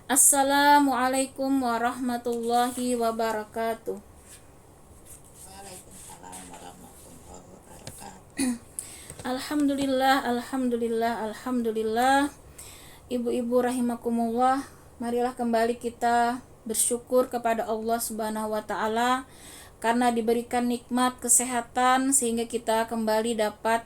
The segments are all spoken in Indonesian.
Assalamualaikum warahmatullahi wabarakatuh. Waalaikumsalam warahmatullahi wabarakatuh. Alhamdulillah. Ibu-ibu rahimakumullah, marilah kembali kita bersyukur kepada Allah Subhanahu wa taala karena diberikan nikmat kesehatan sehingga kita kembali dapat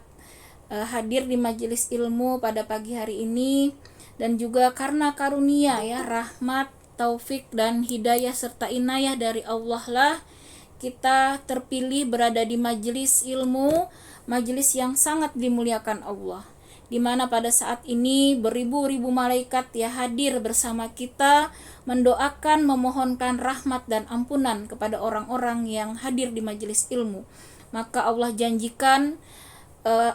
hadir di majelis ilmu pada pagi hari ini, dan juga karena karunia ya, rahmat, taufik dan hidayah serta inayah dari Allah lah kita terpilih berada di majelis ilmu, majelis yang sangat dimuliakan Allah, di mana pada saat ini beribu-ribu malaikat ya hadir bersama kita mendoakan, memohonkan rahmat dan ampunan kepada orang-orang yang hadir di majelis ilmu. Maka Allah janjikan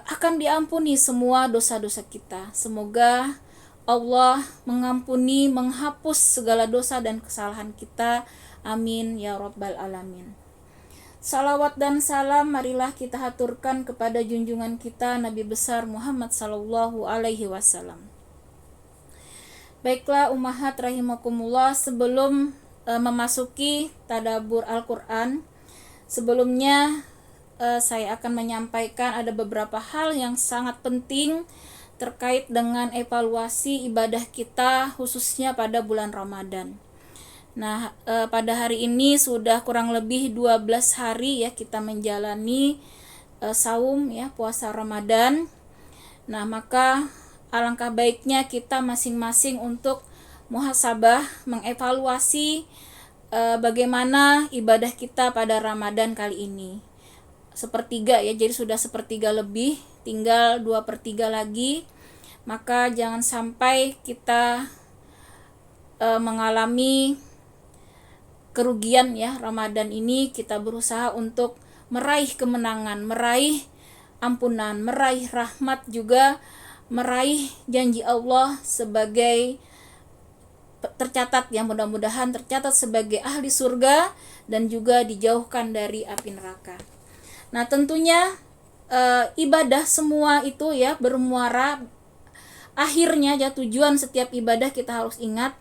akan diampuni semua dosa-dosa kita. Semoga Allah mengampuni, menghapus segala dosa dan kesalahan kita. Amin ya rabbal alamin. Salawat dan salam marilah kita haturkan kepada junjungan kita Nabi besar Muhammad sallallahu alaihi wasallam. Baiklah ummahat rahimakumullah, sebelum memasuki tadabbur Al-Qur'an, sebelumnya saya akan menyampaikan ada beberapa hal yang sangat penting terkait dengan evaluasi ibadah kita khususnya pada bulan Ramadan. Nah, pada hari ini sudah kurang lebih 12 hari ya kita menjalani saum ya, puasa Ramadan. Nah, maka alangkah baiknya kita masing-masing untuk muhasabah, mengevaluasi bagaimana ibadah kita pada Ramadan kali ini. Sepertiga ya, jadi sudah sepertiga lebih, tinggal 2/3 lagi. Maka jangan sampai kita mengalami kerugian ya. Ramadan ini kita berusaha untuk meraih kemenangan, meraih ampunan, meraih rahmat, juga meraih janji Allah sebagai tercatat ya, mudah-mudahan tercatat sebagai ahli surga dan juga dijauhkan dari api neraka. Nah, tentunya ibadah semua itu ya bermuara akhirnya ya, tujuan setiap ibadah kita harus ingat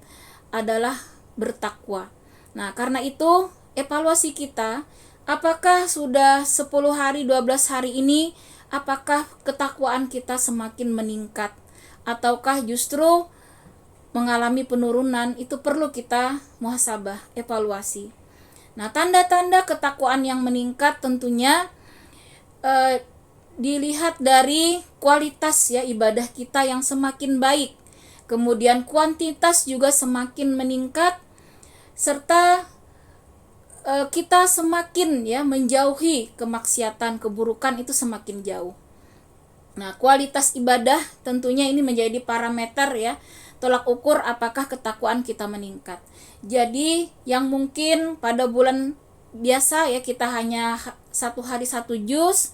adalah bertakwa. Nah, karena itu evaluasi kita, apakah sudah 10 hari, 12 hari ini, apakah ketakwaan kita semakin meningkat ataukah justru mengalami penurunan? Itu perlu kita muhasabah, evaluasi. Nah, tanda-tanda ketakwaan yang meningkat tentunya dilihat dari kualitas ya ibadah kita yang semakin baik, kemudian kuantitas juga semakin meningkat, serta kita semakin ya menjauhi kemaksiatan, keburukan itu semakin jauh. Nah, kualitas ibadah tentunya ini menjadi parameter ya, tolak ukur apakah ketakwaan kita meningkat. Jadi yang mungkin pada bulan biasa ya kita hanya 1 hari 1 juz.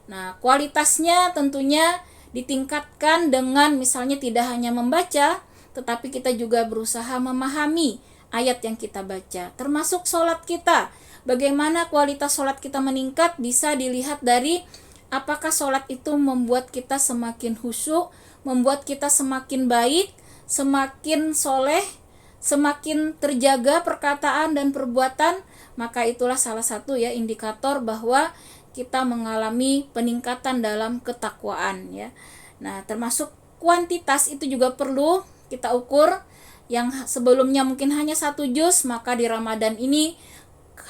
Nah, kualitasnya tentunya ditingkatkan dengan misalnya tidak hanya membaca, tetapi kita juga berusaha memahami ayat yang kita baca. Termasuk sholat kita. Bagaimana kualitas sholat kita meningkat bisa dilihat dari apakah sholat itu membuat kita semakin khusyuk, membuat kita semakin baik, semakin soleh, semakin terjaga perkataan dan perbuatan. Maka itulah salah satu ya indikator bahwa kita mengalami peningkatan dalam ketakwaan ya. Nah, termasuk kuantitas itu juga perlu kita ukur. Yang sebelumnya mungkin hanya 1 juz, maka di Ramadan ini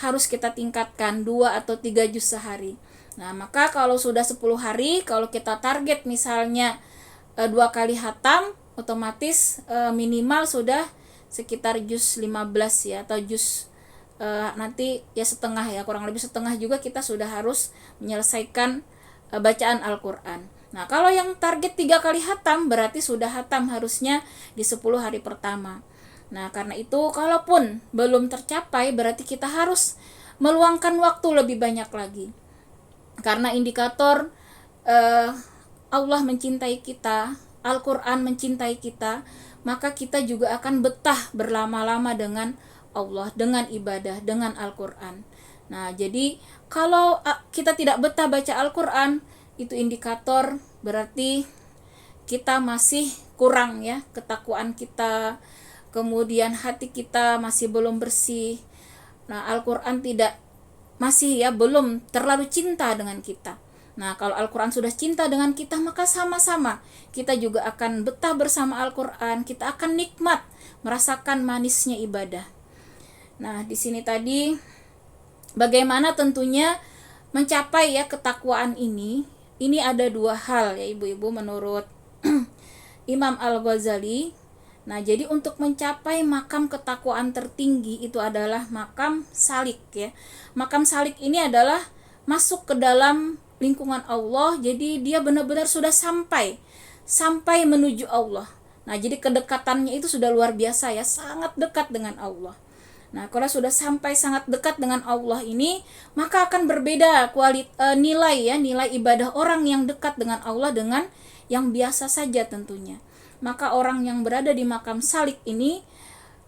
harus kita tingkatkan 2 atau 3 juz sehari. Nah, maka kalau sudah 10 hari, kalau kita target misalnya 2 kali khatam, otomatis minimal sudah sekitar juz 15 ya, atau juz nanti ya setengah ya, kurang lebih setengah juga kita sudah harus menyelesaikan bacaan Al-Quran. Nah, kalau yang target 3 kali khatam berarti sudah khatam harusnya di 10 hari pertama. Nah, karena itu kalaupun belum tercapai berarti kita harus meluangkan waktu lebih banyak lagi. Karena indikator Allah mencintai kita, Al-Quran mencintai kita, maka kita juga akan betah berlama-lama dengan Allah, dengan ibadah, dengan Al-Quran. Nah, jadi kalau kita tidak betah baca Al-Quran, itu indikator berarti kita masih kurang ya, ketakwaan kita kemudian hati kita masih belum bersih, nah Al-Quran belum terlalu cinta dengan kita. Nah, kalau Al-Quran sudah cinta dengan kita, maka sama-sama kita juga akan betah bersama Al-Quran, kita akan nikmat merasakan manisnya ibadah. Nah, di sini tadi bagaimana tentunya mencapai ya ketakwaan ini ada dua hal ya ibu-ibu menurut Imam Al-Ghazali. Nah, jadi untuk mencapai makam ketakwaan tertinggi itu adalah makam salik ya. Makam salik ini adalah masuk ke dalam lingkungan Allah, jadi dia benar-benar sudah sampai menuju Allah. Nah, jadi kedekatannya itu sudah luar biasa ya, sangat dekat dengan Allah. Nah, kalau sudah sampai sangat dekat dengan Allah ini, maka akan berbeda nilai ibadah orang yang dekat dengan Allah dengan yang biasa saja tentunya. Maka orang yang berada di makam salik ini,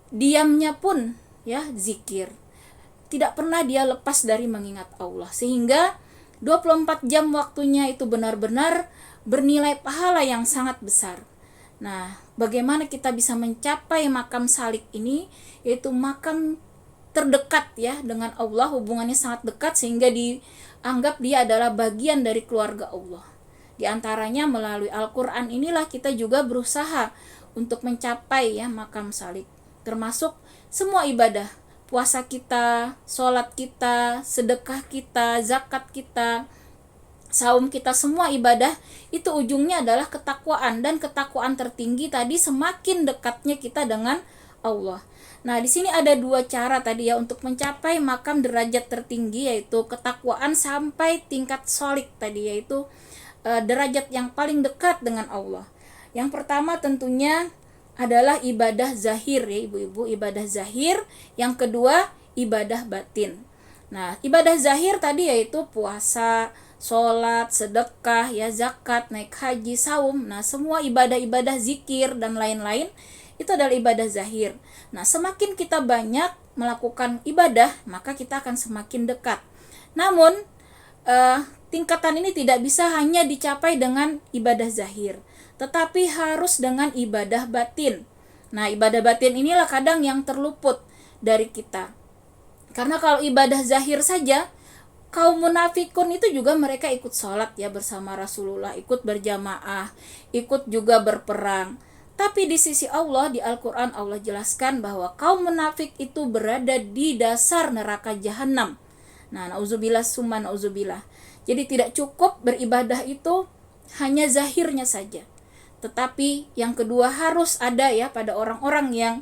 diamnya pun ya zikir. Tidak pernah dia lepas dari mengingat Allah, sehingga 24 jam waktunya itu benar-benar bernilai pahala yang sangat besar. Nah, bagaimana kita bisa mencapai makam salik ini, yaitu makam terdekat ya dengan Allah, hubungannya sangat dekat sehingga dianggap dia adalah bagian dari keluarga Allah. Di antaranya melalui Al-Quran inilah kita juga berusaha untuk mencapai ya makam salik, termasuk semua ibadah, puasa kita, sholat kita, sedekah kita, zakat kita, saum kita, semua ibadah itu ujungnya adalah ketakwaan, dan ketakwaan tertinggi tadi semakin dekatnya kita dengan Allah. Nah, di sini ada dua cara tadi ya untuk mencapai makam derajat tertinggi, yaitu ketakwaan sampai tingkat sholik tadi, yaitu derajat yang paling dekat dengan Allah. Yang pertama tentunya adalah ibadah zahir ya ibu-ibu, ibadah zahir. Yang kedua ibadah batin. Nah, ibadah zahir tadi yaitu puasa, sholat, sedekah, ya zakat, naik haji, saum. Nah, semua ibadah-ibadah zikir dan lain-lain itu adalah ibadah zahir. Nah, semakin kita banyak melakukan ibadah, maka kita akan semakin dekat. Namun tingkatan ini tidak bisa hanya dicapai dengan ibadah zahir, tetapi harus dengan ibadah batin. Nah, ibadah batin inilah kadang yang terluput dari kita. Karena kalau ibadah zahir saja, kaum munafikun itu juga mereka ikut sholat ya bersama Rasulullah, ikut berjamaah, ikut juga berperang. Tapi di sisi Allah, di Al-Quran Allah jelaskan bahwa kaum munafik itu berada di dasar neraka jahanam. Nah, na'udzubillah summa na'udzubillah. Jadi tidak cukup beribadah itu hanya zahirnya saja, tetapi yang kedua harus ada ya pada orang-orang yang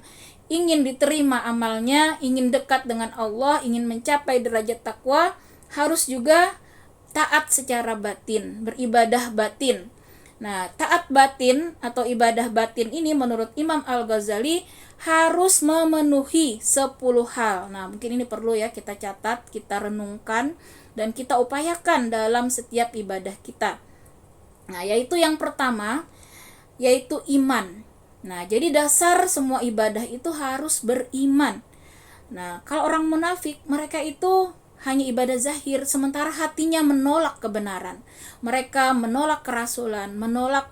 ingin diterima amalnya, ingin dekat dengan Allah, ingin mencapai derajat takwa, harus juga taat secara batin, beribadah batin. Nah, taat batin atau ibadah batin ini menurut Imam Al-Ghazali harus memenuhi 10 hal. Nah, mungkin ini perlu ya kita catat, kita renungkan, dan kita upayakan dalam setiap ibadah kita. Nah, yaitu yang pertama, yaitu iman. Nah, jadi dasar semua ibadah itu harus beriman. Nah, kalau orang munafik, mereka itu hanya ibadah zahir, sementara hatinya menolak kebenaran. Mereka menolak kerasulan, menolak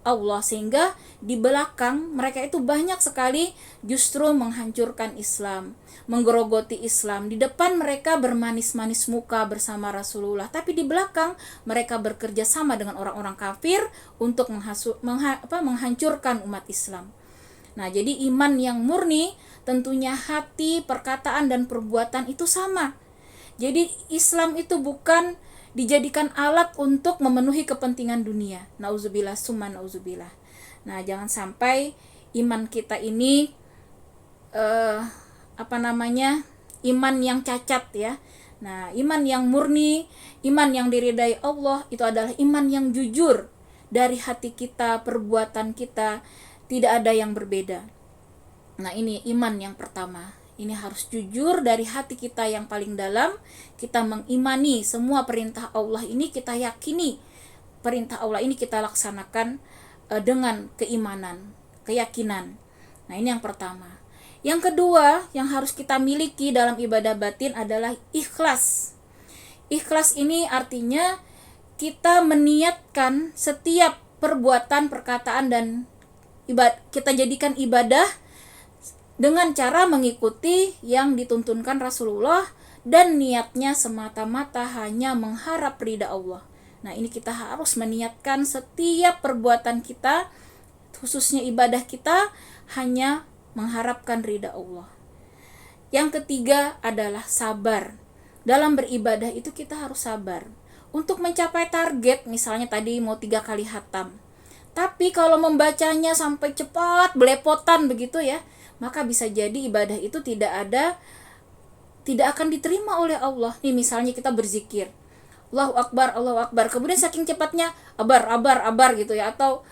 Allah, sehingga di belakang mereka itu banyak sekali justru menghancurkan Islam, menggerogoti Islam. Di depan mereka bermanis-manis muka bersama Rasulullah, tapi di belakang mereka bekerja sama dengan orang-orang kafir untuk menghancurkan umat Islam. Nah, jadi iman yang murni tentunya hati, perkataan, dan perbuatan itu sama. Jadi Islam itu bukan dijadikan alat untuk memenuhi kepentingan dunia. Nauzubillah summa nauzubillah. Nah, jangan sampai iman kita ini iman yang cacat ya. Nah, iman yang murni, iman yang diridai Allah itu adalah iman yang jujur dari hati kita, perbuatan kita, tidak ada yang berbeda. Nah, ini iman yang pertama. Ini harus jujur dari hati kita yang paling dalam. Kita mengimani semua perintah Allah ini, kita yakini perintah Allah ini kita laksanakan dengan keimanan, keyakinan. Nah, ini yang pertama. Yang kedua yang harus kita miliki dalam ibadah batin adalah ikhlas. Ikhlas ini artinya kita meniatkan setiap perbuatan, perkataan, dan kita jadikan ibadah dengan cara mengikuti yang dituntunkan Rasulullah dan niatnya semata-mata hanya mengharap ridha Allah. Nah, ini kita harus meniatkan setiap perbuatan kita, khususnya ibadah kita, hanya mengharapkan ridha Allah. Yang ketiga adalah sabar. Dalam beribadah itu kita harus sabar. Untuk mencapai target, misalnya tadi mau 3 kali khatam. Tapi kalau membacanya sampai cepat, belepotan begitu ya, maka bisa jadi ibadah itu tidak akan diterima oleh Allah. Nih misalnya kita berzikir, Allahu Akbar, Allahu Akbar. Kemudian saking cepatnya, abar gitu ya. Atau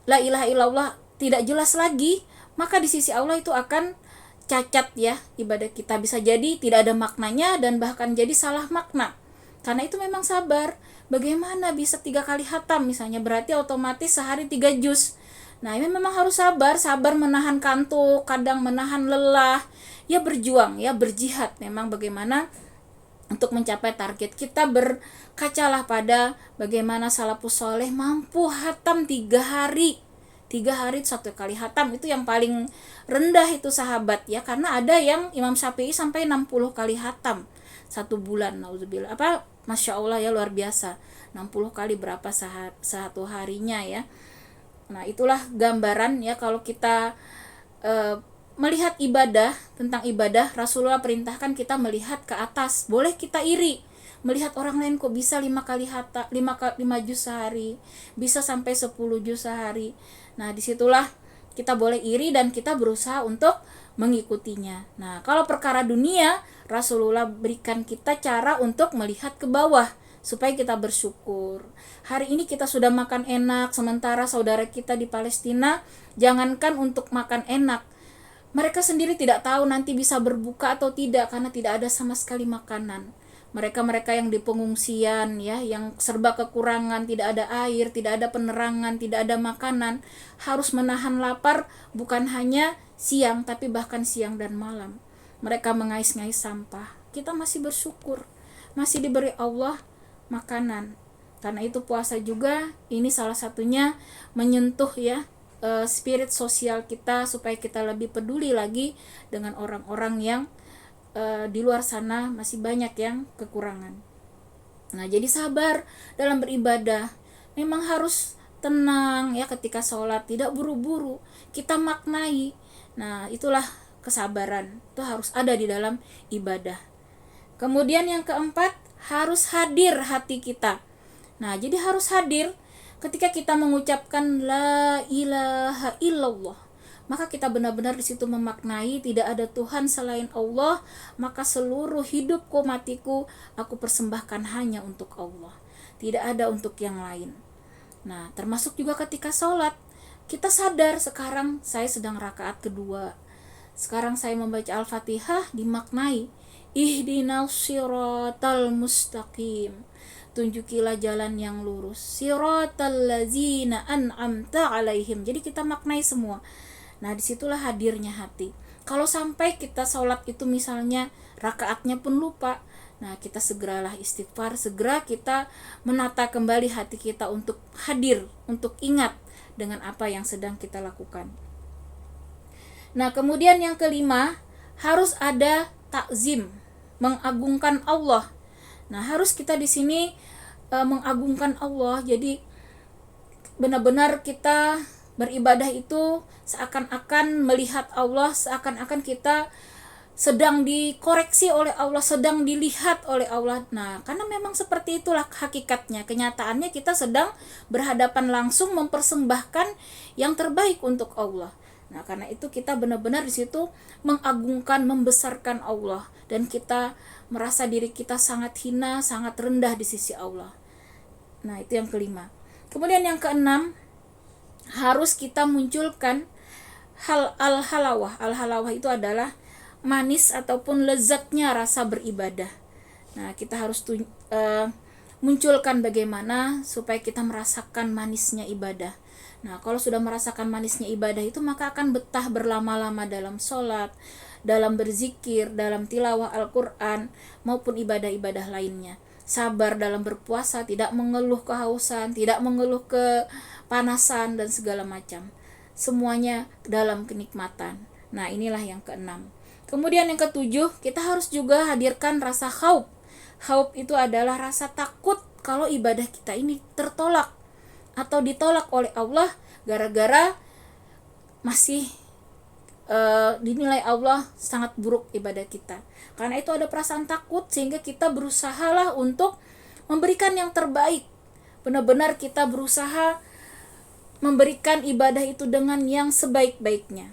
la ilaha illallah tidak jelas lagi. Maka di sisi Allah itu akan cacat ya ibadah kita. Bisa jadi tidak ada maknanya dan bahkan jadi salah makna. Karena itu memang sabar. Bagaimana bisa 3 kali khatam misalnya, berarti otomatis sehari 3 juz. Nah ini memang harus sabar menahan kantuk, kadang menahan lelah. Ya berjuang, ya berjihad. Memang bagaimana untuk mencapai target. Kita berkacalah pada bagaimana salafus soleh mampu khatam 3 hari. 3 hari 1 kali khatam, itu yang paling rendah itu sahabat ya. Karena ada yang Imam Syafi'i sampai 60 kali khatam 1 bulan. Nauzubillah. Masya Allah ya, luar biasa. 60 kali berapa satu harinya ya. Nah itulah gambaran ya, kalau kita melihat ibadah, tentang ibadah, Rasulullah perintahkan kita melihat ke atas. Boleh kita iri, melihat orang lain kok bisa 5 kali 5 juz sehari, bisa sampai 10 juz sehari. Nah disitulah kita boleh iri dan kita berusaha untuk mengikutinya. Nah kalau perkara dunia, Rasulullah berikan kita cara untuk melihat ke bawah supaya kita bersyukur. Hari ini kita sudah makan enak, sementara saudara kita di Palestina jangankan untuk makan enak, mereka sendiri tidak tahu nanti bisa berbuka atau tidak karena tidak ada sama sekali makanan. Mereka yang di pengungsian ya, yang serba kekurangan, tidak ada air, tidak ada penerangan, tidak ada makanan, harus menahan lapar bukan hanya siang tapi bahkan siang dan malam. Mereka mengais-ngais sampah. Kita masih bersyukur, masih diberi Allah makanan. Karena itu puasa juga ini salah satunya menyentuh ya spirit sosial kita, supaya kita lebih peduli lagi dengan orang-orang yang di luar sana masih banyak yang kekurangan. Nah jadi sabar dalam beribadah, memang harus tenang ya ketika sholat, tidak buru-buru, kita maknai. Nah itulah kesabaran, itu harus ada di dalam ibadah. Kemudian yang keempat, harus hadir hati kita. Nah jadi harus hadir ketika kita mengucapkan la ilaha illallah, maka kita benar-benar di situ memaknai tidak ada Tuhan selain Allah, maka seluruh hidupku matiku aku persembahkan hanya untuk Allah, tidak ada untuk yang lain. Nah termasuk juga ketika sholat, kita sadar sekarang saya sedang rakaat kedua, sekarang saya membaca Al-Fatihah, dimaknai ihdinas siratal mustaqim, tunjukilah jalan yang lurus, siratal ladzina an'amta alaihim. Jadi kita maknai semua. Nah disitulah hadirnya hati. Kalau sampai kita sholat itu misalnya rakaatnya pun lupa, nah kita segeralah istighfar, segera kita menata kembali hati kita untuk hadir, untuk ingat dengan apa yang sedang kita lakukan. Nah kemudian yang kelima, harus ada takzim, mengagungkan Allah. Nah harus kita di sini mengagungkan Allah. Jadi benar-benar kita beribadah itu seakan-akan melihat Allah, seakan-akan kita sedang dikoreksi oleh Allah, sedang dilihat oleh Allah. Nah karena memang seperti itulah hakikatnya, kenyataannya kita sedang berhadapan langsung mempersembahkan yang terbaik untuk Allah. Nah karena itu kita benar-benar di situ mengagungkan, membesarkan Allah, dan kita merasa diri kita sangat hina, sangat rendah di sisi Allah. Nah itu yang kelima. Kemudian yang keenam, harus kita munculkan al-halawah. Al-halawah itu adalah manis ataupun lezatnya rasa beribadah. Nah kita harus munculkan bagaimana supaya kita merasakan manisnya ibadah. Nah kalau sudah merasakan manisnya ibadah itu, maka akan betah berlama-lama dalam sholat, dalam berzikir, dalam tilawah Al-Quran, maupun ibadah-ibadah lainnya. Sabar dalam berpuasa, tidak mengeluh kehausan, tidak mengeluh kepanasan dan segala macam. Semuanya dalam kenikmatan. Nah, inilah yang keenam. Kemudian yang ketujuh, kita harus juga hadirkan rasa khauf. Khauf itu adalah rasa takut kalau ibadah kita ini tertolak atau ditolak oleh Allah gara-gara masih dinilai Allah sangat buruk ibadah kita. Karena itu ada perasaan takut sehingga kita berusahalah untuk memberikan yang terbaik. Benar-benar kita berusaha memberikan ibadah itu dengan yang sebaik-baiknya.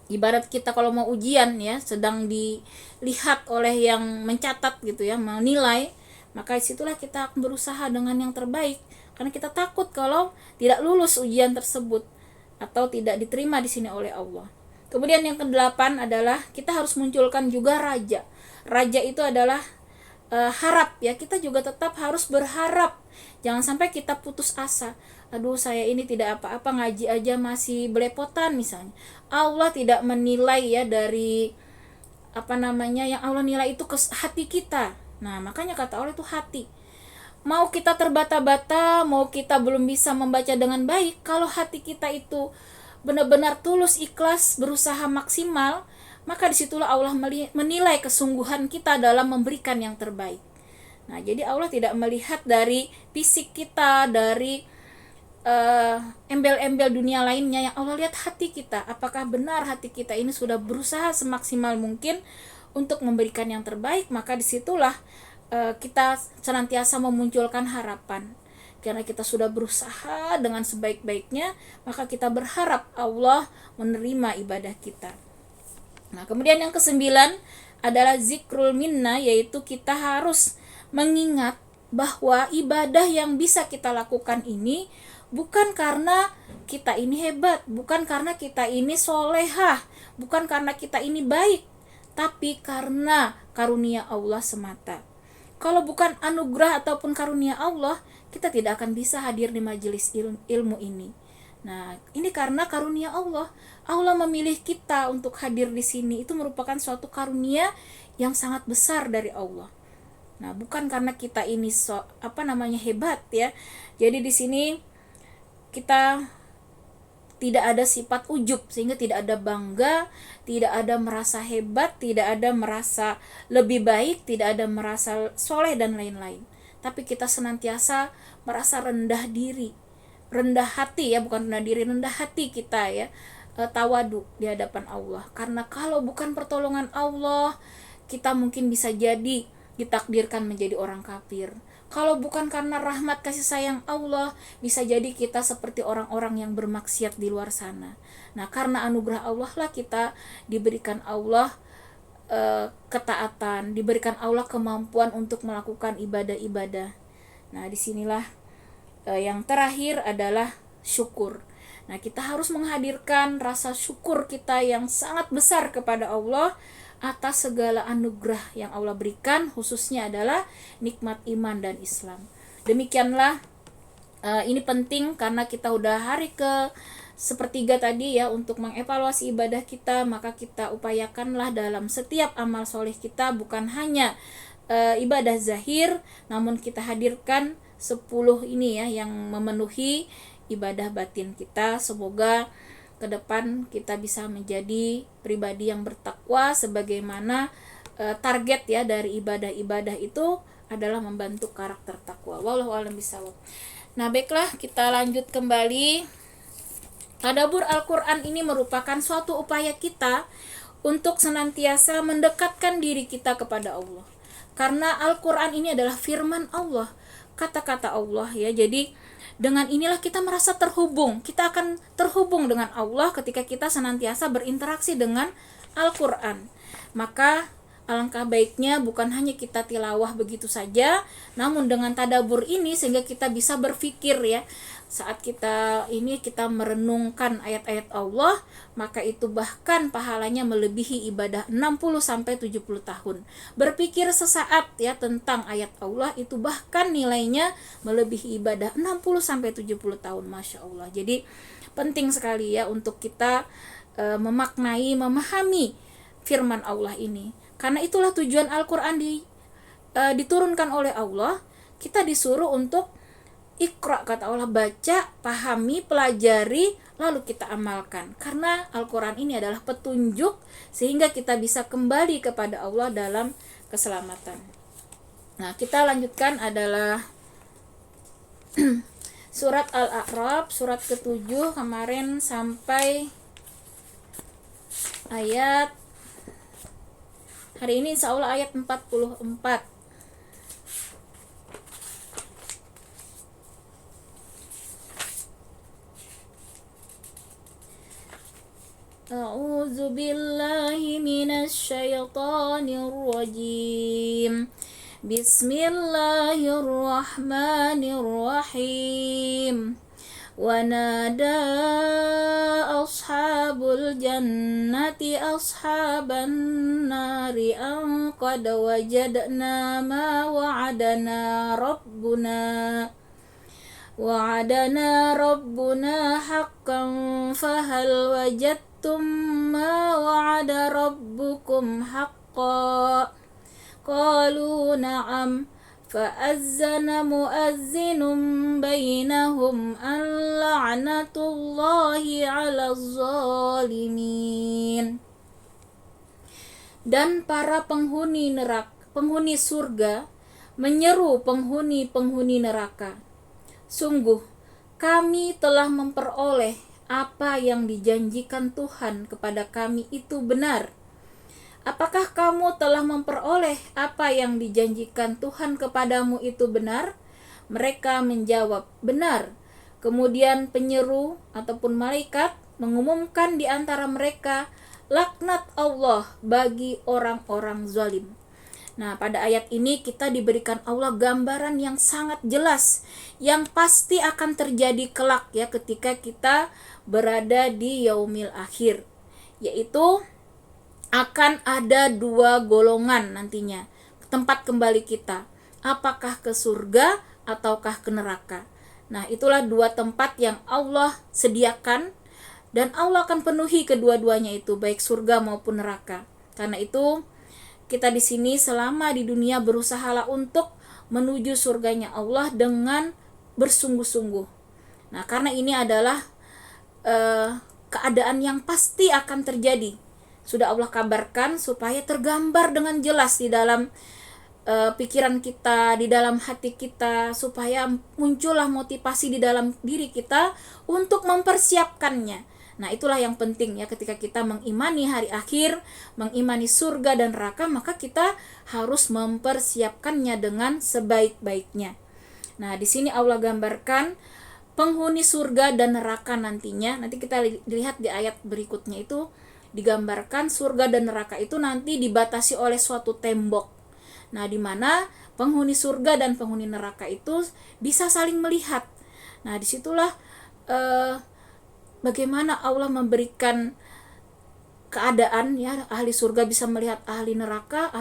Ibarat kita kalau mau ujian ya, sedang dilihat oleh yang mencatat gitu ya, menilai, maka disitulah kita akan berusaha dengan yang terbaik, karena kita takut kalau tidak lulus ujian tersebut atau tidak diterima di sini oleh Allah. Kemudian yang kedelapan adalah kita harus munculkan juga raja. Raja itu adalah harap ya, kita juga tetap harus berharap. Jangan sampai kita putus asa. Aduh, saya ini tidak apa-apa, ngaji aja masih belepotan misalnya. Allah tidak menilai ya dari yang Allah nilai itu ke hati kita. Nah, makanya kata Allah itu hati. Mau kita terbata-bata, mau kita belum bisa membaca dengan baik, kalau hati kita itu benar-benar tulus, ikhlas, berusaha maksimal, maka disitulah Allah menilai kesungguhan kita dalam memberikan yang terbaik. Nah, jadi Allah tidak melihat dari fisik kita, dari embel-embel dunia lainnya. Yang Allah lihat hati kita, apakah benar hati kita ini sudah berusaha semaksimal mungkin untuk memberikan yang terbaik. Maka disitulah kita senantiasa memunculkan harapan, karena kita sudah berusaha dengan sebaik-baiknya, maka kita berharap Allah menerima ibadah kita. Nah, kemudian yang kesembilan adalah zikrul minna, yaitu kita harus mengingat bahwa ibadah yang bisa kita lakukan ini bukan karena kita ini hebat, bukan karena kita ini solehah, bukan karena kita ini baik, tapi karena karunia Allah semata. Kalau bukan anugerah ataupun karunia Allah, kita tidak akan bisa hadir di majelis ilmu ini. Nah, ini karena karunia Allah. Allah memilih kita untuk hadir di sini, itu merupakan suatu karunia yang sangat besar dari Allah. Nah, bukan karena kita ini hebat ya. Jadi di sini kita tidak ada sifat ujub, sehingga tidak ada bangga, tidak ada merasa hebat, tidak ada merasa lebih baik, tidak ada merasa soleh dan lain-lain. Tapi kita senantiasa merasa rendah diri, rendah hati ya, bukan rendah diri, rendah hati kita ya, tawadu di hadapan Allah. Karena kalau bukan pertolongan Allah, kita mungkin bisa jadi ditakdirkan menjadi orang kafir. Kalau bukan karena rahmat kasih sayang Allah, bisa jadi kita seperti orang-orang yang bermaksiat di luar sana. Nah, karena anugerah Allah lah kita diberikan Allah ketaatan, diberikan Allah kemampuan untuk melakukan ibadah-ibadah. Nah, disinilah yang terakhir adalah syukur. Nah, kita harus menghadirkan rasa syukur kita yang sangat besar kepada Allah atas segala anugerah yang Allah berikan, khususnya adalah nikmat iman dan Islam. Demikianlah, ini penting karena kita udah hari ke sepertiga tadi ya untuk mengevaluasi ibadah kita, maka kita upayakanlah dalam setiap amal soleh kita bukan hanya ibadah zahir, namun kita hadirkan 10 ini ya yang memenuhi ibadah batin kita. Semoga ke depan kita bisa menjadi pribadi yang bertakwa, sebagaimana target ya dari ibadah-ibadah itu adalah membentuk karakter takwa. Wallahu a'lam bishawab. Nah, baiklah, kita lanjut kembali. Tadabbur Al-Qur'an ini merupakan suatu upaya kita untuk senantiasa mendekatkan diri kita kepada Allah. Karena Al-Qur'an ini adalah firman Allah, kata-kata Allah ya. Jadi dengan inilah kita merasa terhubung. Kita akan terhubung dengan Allah ketika kita senantiasa berinteraksi dengan Al-Qur'an. Maka alangkah baiknya bukan hanya kita tilawah begitu saja, namun dengan tadabbur ini sehingga kita bisa berpikir ya. Saat kita merenungkan ayat-ayat Allah, maka itu bahkan pahalanya melebihi ibadah 60-70 tahun. Berpikir sesaat ya tentang ayat Allah itu bahkan nilainya melebihi ibadah 60-70 tahun. Masya Allah. Jadi penting sekali ya untuk kita memahami firman Allah ini. Karena itulah tujuan Al-Quran diturunkan oleh Allah. Kita disuruh untuk Iqra, kata Allah, baca, pahami, pelajari lalu kita amalkan. Karena Al-Quran ini adalah petunjuk sehingga kita bisa kembali kepada Allah dalam keselamatan. Nah, kita lanjutkan adalah surat Al-A'raf, surat ke-7 kemarin sampai ayat, hari ini insya Allah ayat 44. A'udzu billahi minasy syaithanir rajim. Bismillahirrahmanirrahim. Wa nada ashabul jannati ashaban nari an qad wajadna ma wa'adana rabbuna haqqan fahal wajadtum ma wa'ada rabbukum haqqan qalu na'am fa'azzana mu'azzinun bainahum an la'natullahi 'alaz zalimin. Dan para penghuni surga menyeru penghuni neraka, sungguh kami telah memperoleh apa yang dijanjikan Tuhan kepada kami itu benar. Apakah kamu telah memperoleh apa yang dijanjikan Tuhan kepadamu itu benar? Mereka menjawab, benar. Kemudian penyeru ataupun malaikat mengumumkan di antara mereka, laknat Allah bagi orang-orang zalim. Nah, pada ayat ini kita diberikan Allah gambaran yang sangat jelas, yang pasti akan terjadi kelak ya ketika kita berada di yaumil akhir, yaitu akan ada dua golongan nantinya tempat kembali kita, apakah ke surga ataukah ke neraka. Nah, itulah dua tempat yang Allah sediakan dan Allah akan penuhi kedua-duanya itu, baik surga maupun neraka. Karena itu kita di sini selama di dunia berusahalah untuk menuju surganya Allah dengan bersungguh-sungguh. Nah, karena ini adalah keadaan yang pasti akan terjadi. Sudah Allah kabarkan supaya tergambar dengan jelas di dalam pikiran kita, di dalam hati kita, supaya muncullah motivasi di dalam diri kita untuk mempersiapkannya. Nah, itulah yang penting ya, ketika kita mengimani hari akhir, mengimani surga dan neraka, maka kita harus mempersiapkannya dengan sebaik-baiknya. Nah, di sini Allah gambarkan penghuni surga dan neraka nantinya. Nanti kita lihat di ayat berikutnya itu digambarkan surga dan neraka itu nanti dibatasi oleh suatu tembok. Nah, di mana penghuni surga dan penghuni neraka itu bisa saling melihat. Nah, disitulah bagaimana Allah memberikan keadaan ya, ahli surga bisa melihat ahli neraka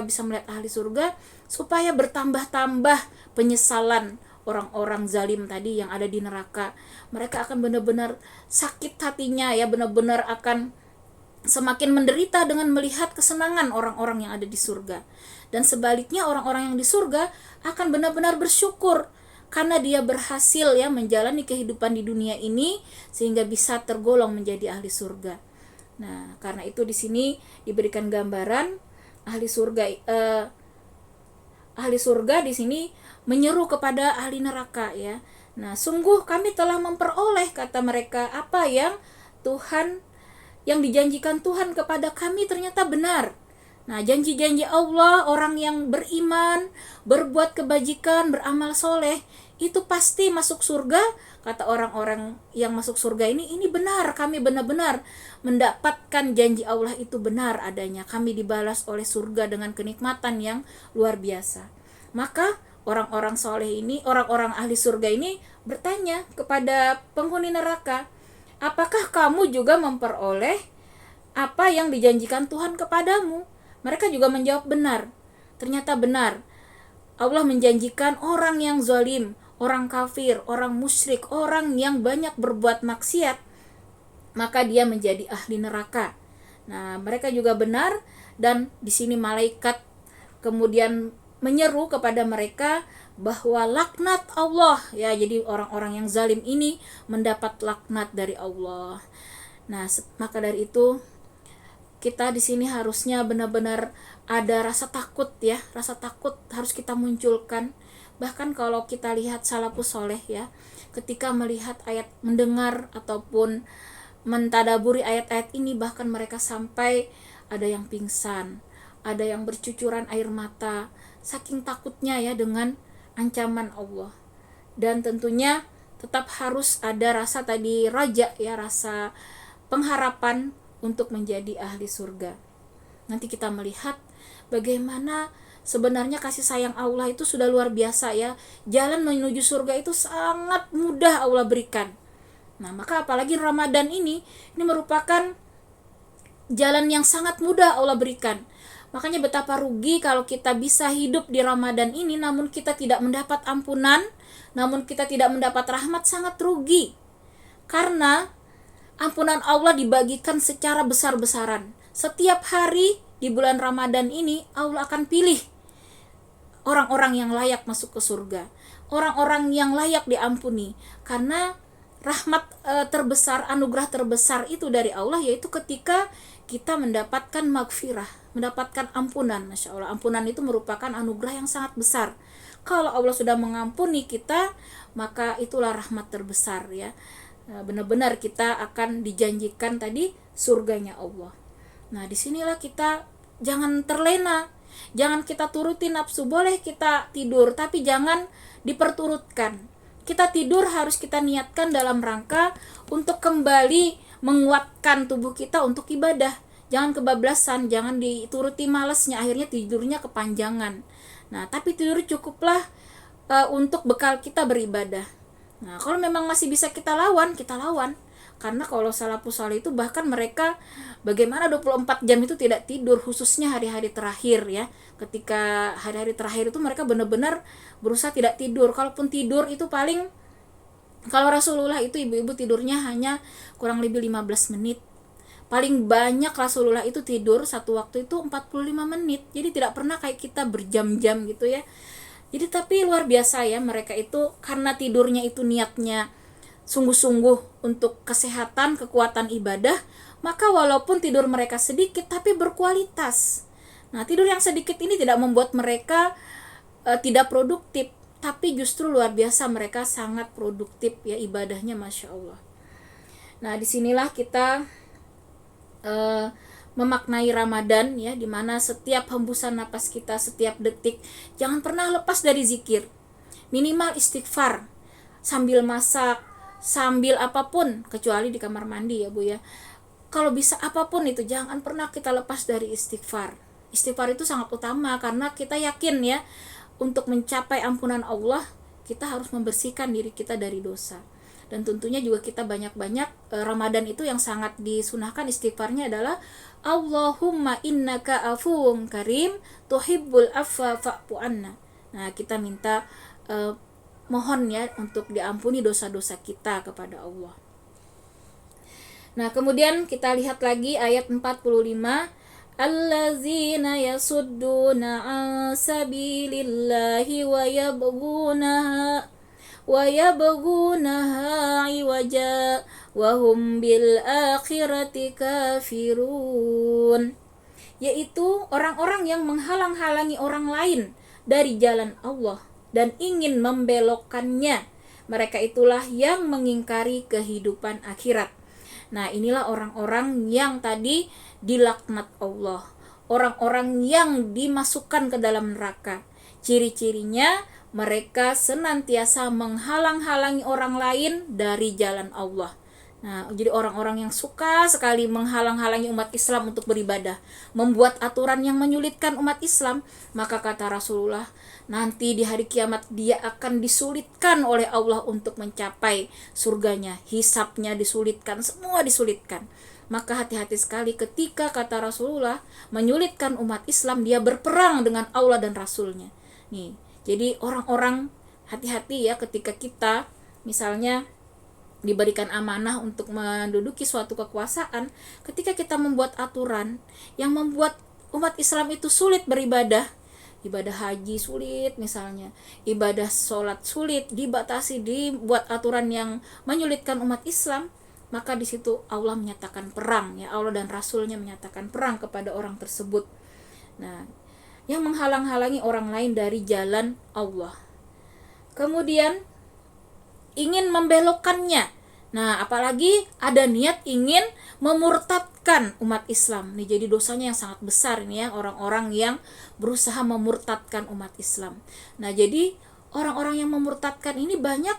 bisa melihat ahli surga, supaya bertambah-tambah penyesalan orang-orang zalim tadi yang ada di neraka. Mereka akan benar-benar sakit hatinya ya, benar-benar akan semakin menderita dengan melihat kesenangan orang-orang yang ada di surga. Dan sebaliknya orang-orang yang di surga akan benar-benar bersyukur karena dia berhasil ya menjalani kehidupan di dunia ini sehingga bisa tergolong menjadi ahli surga. Nah, karena itu di sini diberikan gambaran ahli surga di sini menyeru kepada ahli neraka ya. Nah, sungguh kami telah memperoleh, kata mereka, apa yang dijanjikan Tuhan kepada kami ternyata benar. Nah, janji-janji Allah, orang yang beriman, berbuat kebajikan, beramal soleh, itu pasti masuk surga. Kata orang-orang yang masuk surga ini benar, kami benar-benar mendapatkan janji Allah itu benar adanya. Kami dibalas oleh surga dengan kenikmatan yang luar biasa. Maka orang-orang soleh ini, orang-orang ahli surga ini bertanya kepada penghuni neraka, apakah kamu juga memperoleh apa yang dijanjikan Tuhan kepadamu? Mereka juga menjawab benar. Ternyata benar. Allah menjanjikan orang yang zalim, orang kafir, orang musyrik, orang yang banyak berbuat maksiat, maka dia menjadi ahli neraka. Nah, mereka juga benar, dan di sini malaikat kemudian menyeru kepada mereka, bahwa laknat Allah, ya, jadi orang-orang yang zalim ini mendapat laknat dari Allah. Nah, maka dari itu kita di sini harusnya benar-benar ada rasa takut, ya, rasa takut harus kita munculkan. Bahkan kalau kita lihat salafus soleh, ya, ketika melihat ayat, mendengar ataupun mentadaburi ayat-ayat ini, bahkan mereka sampai ada yang pingsan, ada yang bercucuran air mata, saking takutnya, ya, dengan ancaman Allah. Dan tentunya tetap harus ada rasa tadi raja, ya, rasa pengharapan untuk menjadi ahli surga. Nanti kita melihat bagaimana sebenarnya kasih sayang Allah itu sudah luar biasa, ya. Jalan menuju surga itu sangat mudah Allah berikan. Nah, maka apalagi Ramadan ini merupakan jalan yang sangat mudah Allah berikan. Makanya betapa rugi kalau kita bisa hidup di Ramadan ini namun kita tidak mendapat ampunan, namun kita tidak mendapat rahmat, sangat rugi. Karena ampunan Allah dibagikan secara besar-besaran. Setiap hari di bulan Ramadan ini Allah akan pilih orang-orang yang layak masuk ke surga, orang-orang yang layak diampuni. Karena rahmat terbesar, anugerah terbesar itu dari Allah, yaitu ketika kita mendapatkan magfirah, mendapatkan ampunan. Masya Allah, ampunan itu merupakan anugerah yang sangat besar. Kalau Allah sudah mengampuni kita, maka itulah rahmat terbesar, ya. Benar-benar kita akan dijanjikan tadi surganya Allah. Nah, disinilah kita jangan terlena, jangan kita turuti nafsu. Boleh kita tidur, tapi jangan diperturutkan. Kita tidur harus kita niatkan dalam rangka untuk kembali menguatkan tubuh kita untuk ibadah. Jangan kebablasan, jangan dituruti malasnya, akhirnya tidurnya kepanjangan. Nah, tapi tidur cukuplah untuk bekal kita beribadah. Nah, kalau memang masih bisa kita lawan, kita lawan. Karena kalau salafus saleh itu bahkan mereka bagaimana 24 jam itu tidak tidur, khususnya hari-hari terakhir, ya. Ketika hari-hari terakhir itu mereka benar-benar berusaha tidak tidur. Kalaupun tidur itu paling, kalau Rasulullah itu ibu-ibu tidurnya hanya kurang lebih 15 menit. Paling banyak Rasulullah itu tidur satu waktu itu 45 menit. Jadi tidak pernah kayak kita berjam-jam gitu, ya. Jadi tapi luar biasa, ya, mereka itu karena tidurnya itu niatnya sungguh-sungguh untuk kesehatan, kekuatan ibadah, maka walaupun tidur mereka sedikit tapi berkualitas. Nah, tidur yang sedikit ini tidak membuat mereka tidak produktif, tapi justru luar biasa mereka sangat produktif, ya, ibadahnya, Masya Allah. Nah, disinilah kita memaknai Ramadan, ya, dimana setiap hembusan napas kita, setiap detik jangan pernah lepas dari zikir. Minimal istighfar sambil masak, sambil apapun, kecuali di kamar mandi, ya Bu, ya. Kalau bisa apapun itu jangan pernah kita lepas dari istighfar. Istighfar itu sangat utama karena kita yakin, ya, untuk mencapai ampunan Allah kita harus membersihkan diri kita dari dosa. Dan tentunya juga kita banyak-banyak Ramadan itu yang sangat disunahkan istighfarnya adalah Allahumma innaka afuwun karim tuhibbul afwa fa'fu anna. Nah, kita minta mohon, ya, untuk diampuni dosa-dosa kita kepada Allah. Nah, kemudian kita lihat lagi ayat 45, allazina yasudduna an sabilillahi wa yabghunaha iwaja wa hum bil akhirati kafirun, yaitu orang-orang yang menghalang-halangi orang lain dari jalan Allah dan ingin membelokkannya. Mereka itulah yang mengingkari kehidupan akhirat. Nah, inilah orang-orang yang tadi dilaknat Allah, orang-orang yang dimasukkan ke dalam neraka. Ciri-cirinya mereka senantiasa menghalang-halangi orang lain dari jalan Allah. Nah, jadi orang-orang yang suka sekali menghalang-halangi umat Islam untuk beribadah, membuat aturan yang menyulitkan umat Islam, maka kata Rasulullah, nanti di hari kiamat dia akan disulitkan oleh Allah untuk mencapai surganya. Hisabnya disulitkan, semua disulitkan. Maka hati-hati sekali ketika kata Rasulullah menyulitkan umat Islam, dia berperang dengan Allah dan Rasulnya. Nih, jadi orang-orang hati-hati, ya, ketika kita misalnya diberikan amanah untuk menduduki suatu kekuasaan, ketika kita membuat aturan yang membuat umat Islam itu sulit beribadah, ibadah haji sulit misalnya, ibadah sholat sulit, dibatasi, dibuat aturan yang menyulitkan umat Islam, maka di situ Allah menyatakan perang, ya, Allah dan Rasulnya menyatakan perang kepada orang tersebut. Nah, yang menghalang-halangi orang lain dari jalan Allah. Kemudian ingin membelokkannya. Nah, apalagi ada niat ingin memurtadkan umat Islam. Nih, jadi dosanya yang sangat besar ini ya, orang-orang yang berusaha memurtadkan umat Islam. Nah, jadi orang-orang yang memurtadkan ini banyak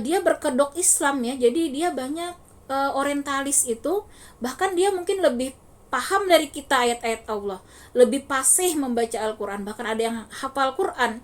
dia berkedok Islam ya. Jadi dia banyak orientalis itu, bahkan dia mungkin lebih paham dari kita ayat-ayat Allah, lebih fasih membaca Al-Quran, bahkan ada yang hafal Quran.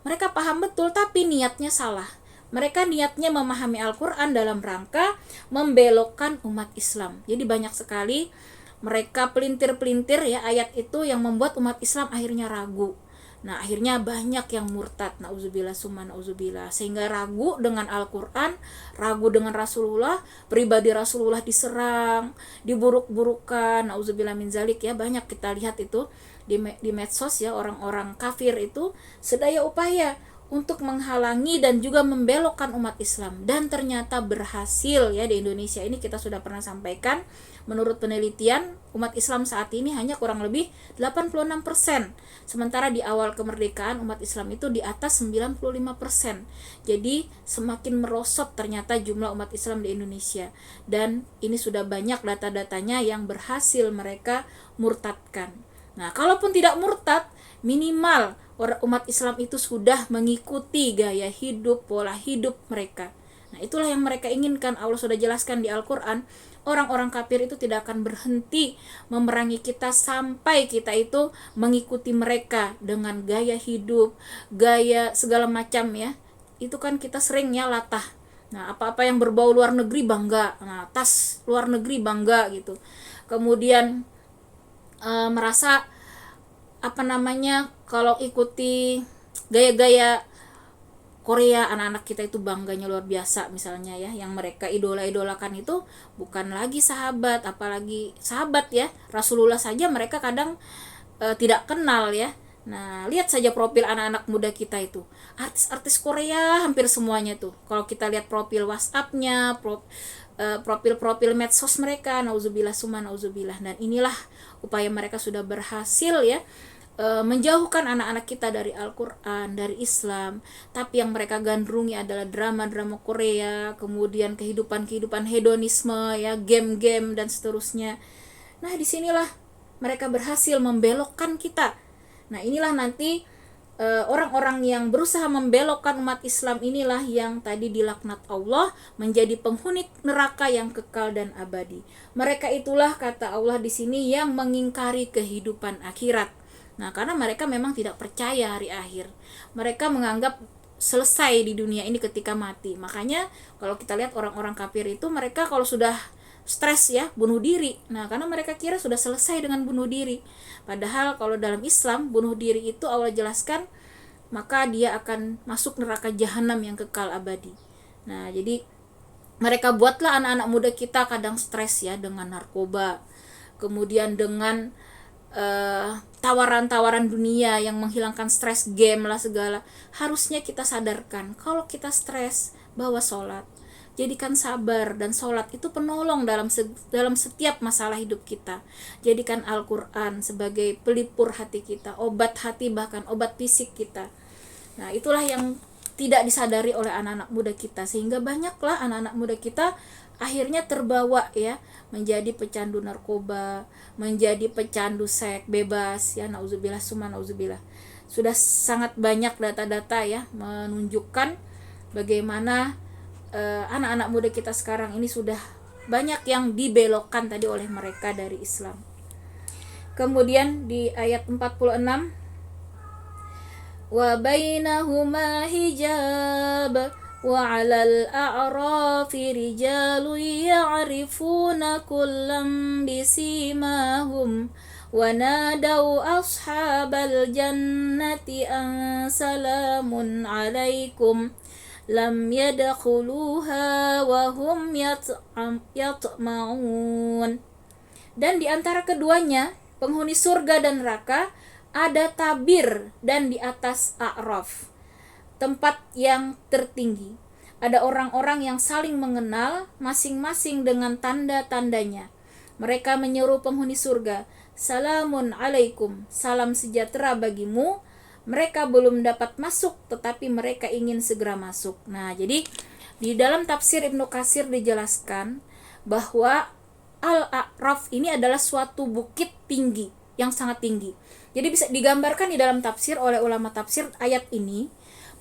Mereka paham betul tapi niatnya salah. Mereka niatnya memahami Al-Quran dalam rangka membelokkan umat Islam. Jadi banyak sekali mereka pelintir-pelintir ya ayat itu yang membuat umat Islam akhirnya ragu. Nah, akhirnya banyak yang murtad, nauzubillah summa nauzubillah, sehingga ragu dengan Al-Quran, ragu dengan Rasulullah, pribadi Rasulullah diserang, diburuk-burukan, nauzubillah min zalik ya. Banyak kita lihat itu di medsos ya, orang-orang kafir itu sedaya upaya untuk menghalangi dan juga membelokkan umat Islam, dan ternyata berhasil ya. Di Indonesia ini kita sudah pernah sampaikan, menurut penelitian umat Islam saat ini hanya kurang lebih 86%, sementara di awal kemerdekaan umat Islam itu di atas 95%. Jadi semakin merosot ternyata jumlah umat Islam di Indonesia, dan ini sudah banyak data-datanya yang berhasil mereka murtadkan. Nah, kalaupun tidak murtad, minimal umat Islam itu sudah mengikuti gaya hidup, pola hidup mereka. Nah, itulah yang mereka inginkan. Allah sudah jelaskan di Al-Quran, orang-orang kafir itu tidak akan berhenti memerangi kita sampai kita itu mengikuti mereka dengan gaya hidup, gaya segala macam ya. Itu kan kita sering ya latah. Nah, apa-apa yang berbau luar negeri bangga. Nah, tas luar negeri bangga gitu. Kemudian merasa kalau ikuti gaya-gaya Korea, anak-anak kita itu bangganya luar biasa misalnya ya. Yang mereka idola-idolakan itu bukan lagi sahabat, apalagi sahabat ya, Rasulullah saja mereka kadang tidak kenal ya. Nah, lihat saja profil anak-anak muda kita itu, artis-artis Korea hampir semuanya tuh. Kalau kita lihat profil WhatsApp-nya, profil-profil medsos mereka, nauzubillah summa nauzubillah. Dan inilah upaya mereka sudah berhasil ya, menjauhkan anak-anak kita dari Al-Quran, dari Islam. Tapi yang mereka gandrungi adalah drama-drama Korea, kemudian kehidupan hedonisme ya, game-game dan seterusnya. Nah, disinilah mereka berhasil membelokkan kita. Nah, inilah nanti orang-orang yang berusaha membelokkan umat Islam inilah yang tadi dilaknat Allah menjadi penghuni neraka yang kekal dan abadi. Mereka itulah, kata Allah di sini, yang mengingkari kehidupan akhirat. Nah, karena mereka memang tidak percaya hari akhir. Mereka menganggap selesai di dunia ini ketika mati. Makanya kalau kita lihat orang-orang kafir itu, mereka kalau sudah stres ya, bunuh diri. Nah, karena mereka kira sudah selesai dengan bunuh diri. Padahal kalau dalam Islam, bunuh diri itu Allah jelaskan, maka dia akan masuk neraka jahanam yang kekal abadi. Nah, jadi mereka buatlah anak-anak muda kita kadang stres ya dengan narkoba, kemudian dengan tawaran-tawaran dunia yang menghilangkan stres, game lah segala. Harusnya kita sadarkan, kalau kita stres, bawa sholat, jadikan sabar, dan sholat itu penolong dalam setiap masalah hidup kita. Jadikan Al-Quran sebagai pelipur hati kita, obat hati, bahkan obat fisik kita. Nah, itulah yang tidak disadari oleh anak-anak muda kita, sehingga banyaklah anak-anak muda kita akhirnya terbawa ya, menjadi pecandu narkoba, menjadi pecandu seks bebas ya, nauzubillah summa nauzubillah. Sudah sangat banyak data-data ya menunjukkan bagaimana anak-anak muda kita sekarang ini sudah banyak yang dibelokkan tadi oleh mereka dari Islam. Kemudian di ayat 46, wa bainahuma hijab wa 'alal a'rafi rijalun ya'rifuna kullam bisimahum wa nadaw ashabal jannati an salamun 'alaikum lam yadkhuluha wa hum yatma'un. Dan di antara keduanya, penghuni surga dan neraka, ada tabir, dan di atas A'raf, tempat yang tertinggi, ada orang-orang yang saling mengenal, masing-masing dengan tanda-tandanya. Mereka menyeru penghuni surga, "Salamun alaikum, salam sejahtera bagimu." Mereka belum dapat masuk, tetapi mereka ingin segera masuk. Nah, jadi di dalam tafsir Ibnu Katsir dijelaskan bahwa Al-A'raf ini adalah suatu bukit tinggi, yang sangat tinggi. Jadi bisa digambarkan di dalam tafsir oleh ulama tafsir ayat ini,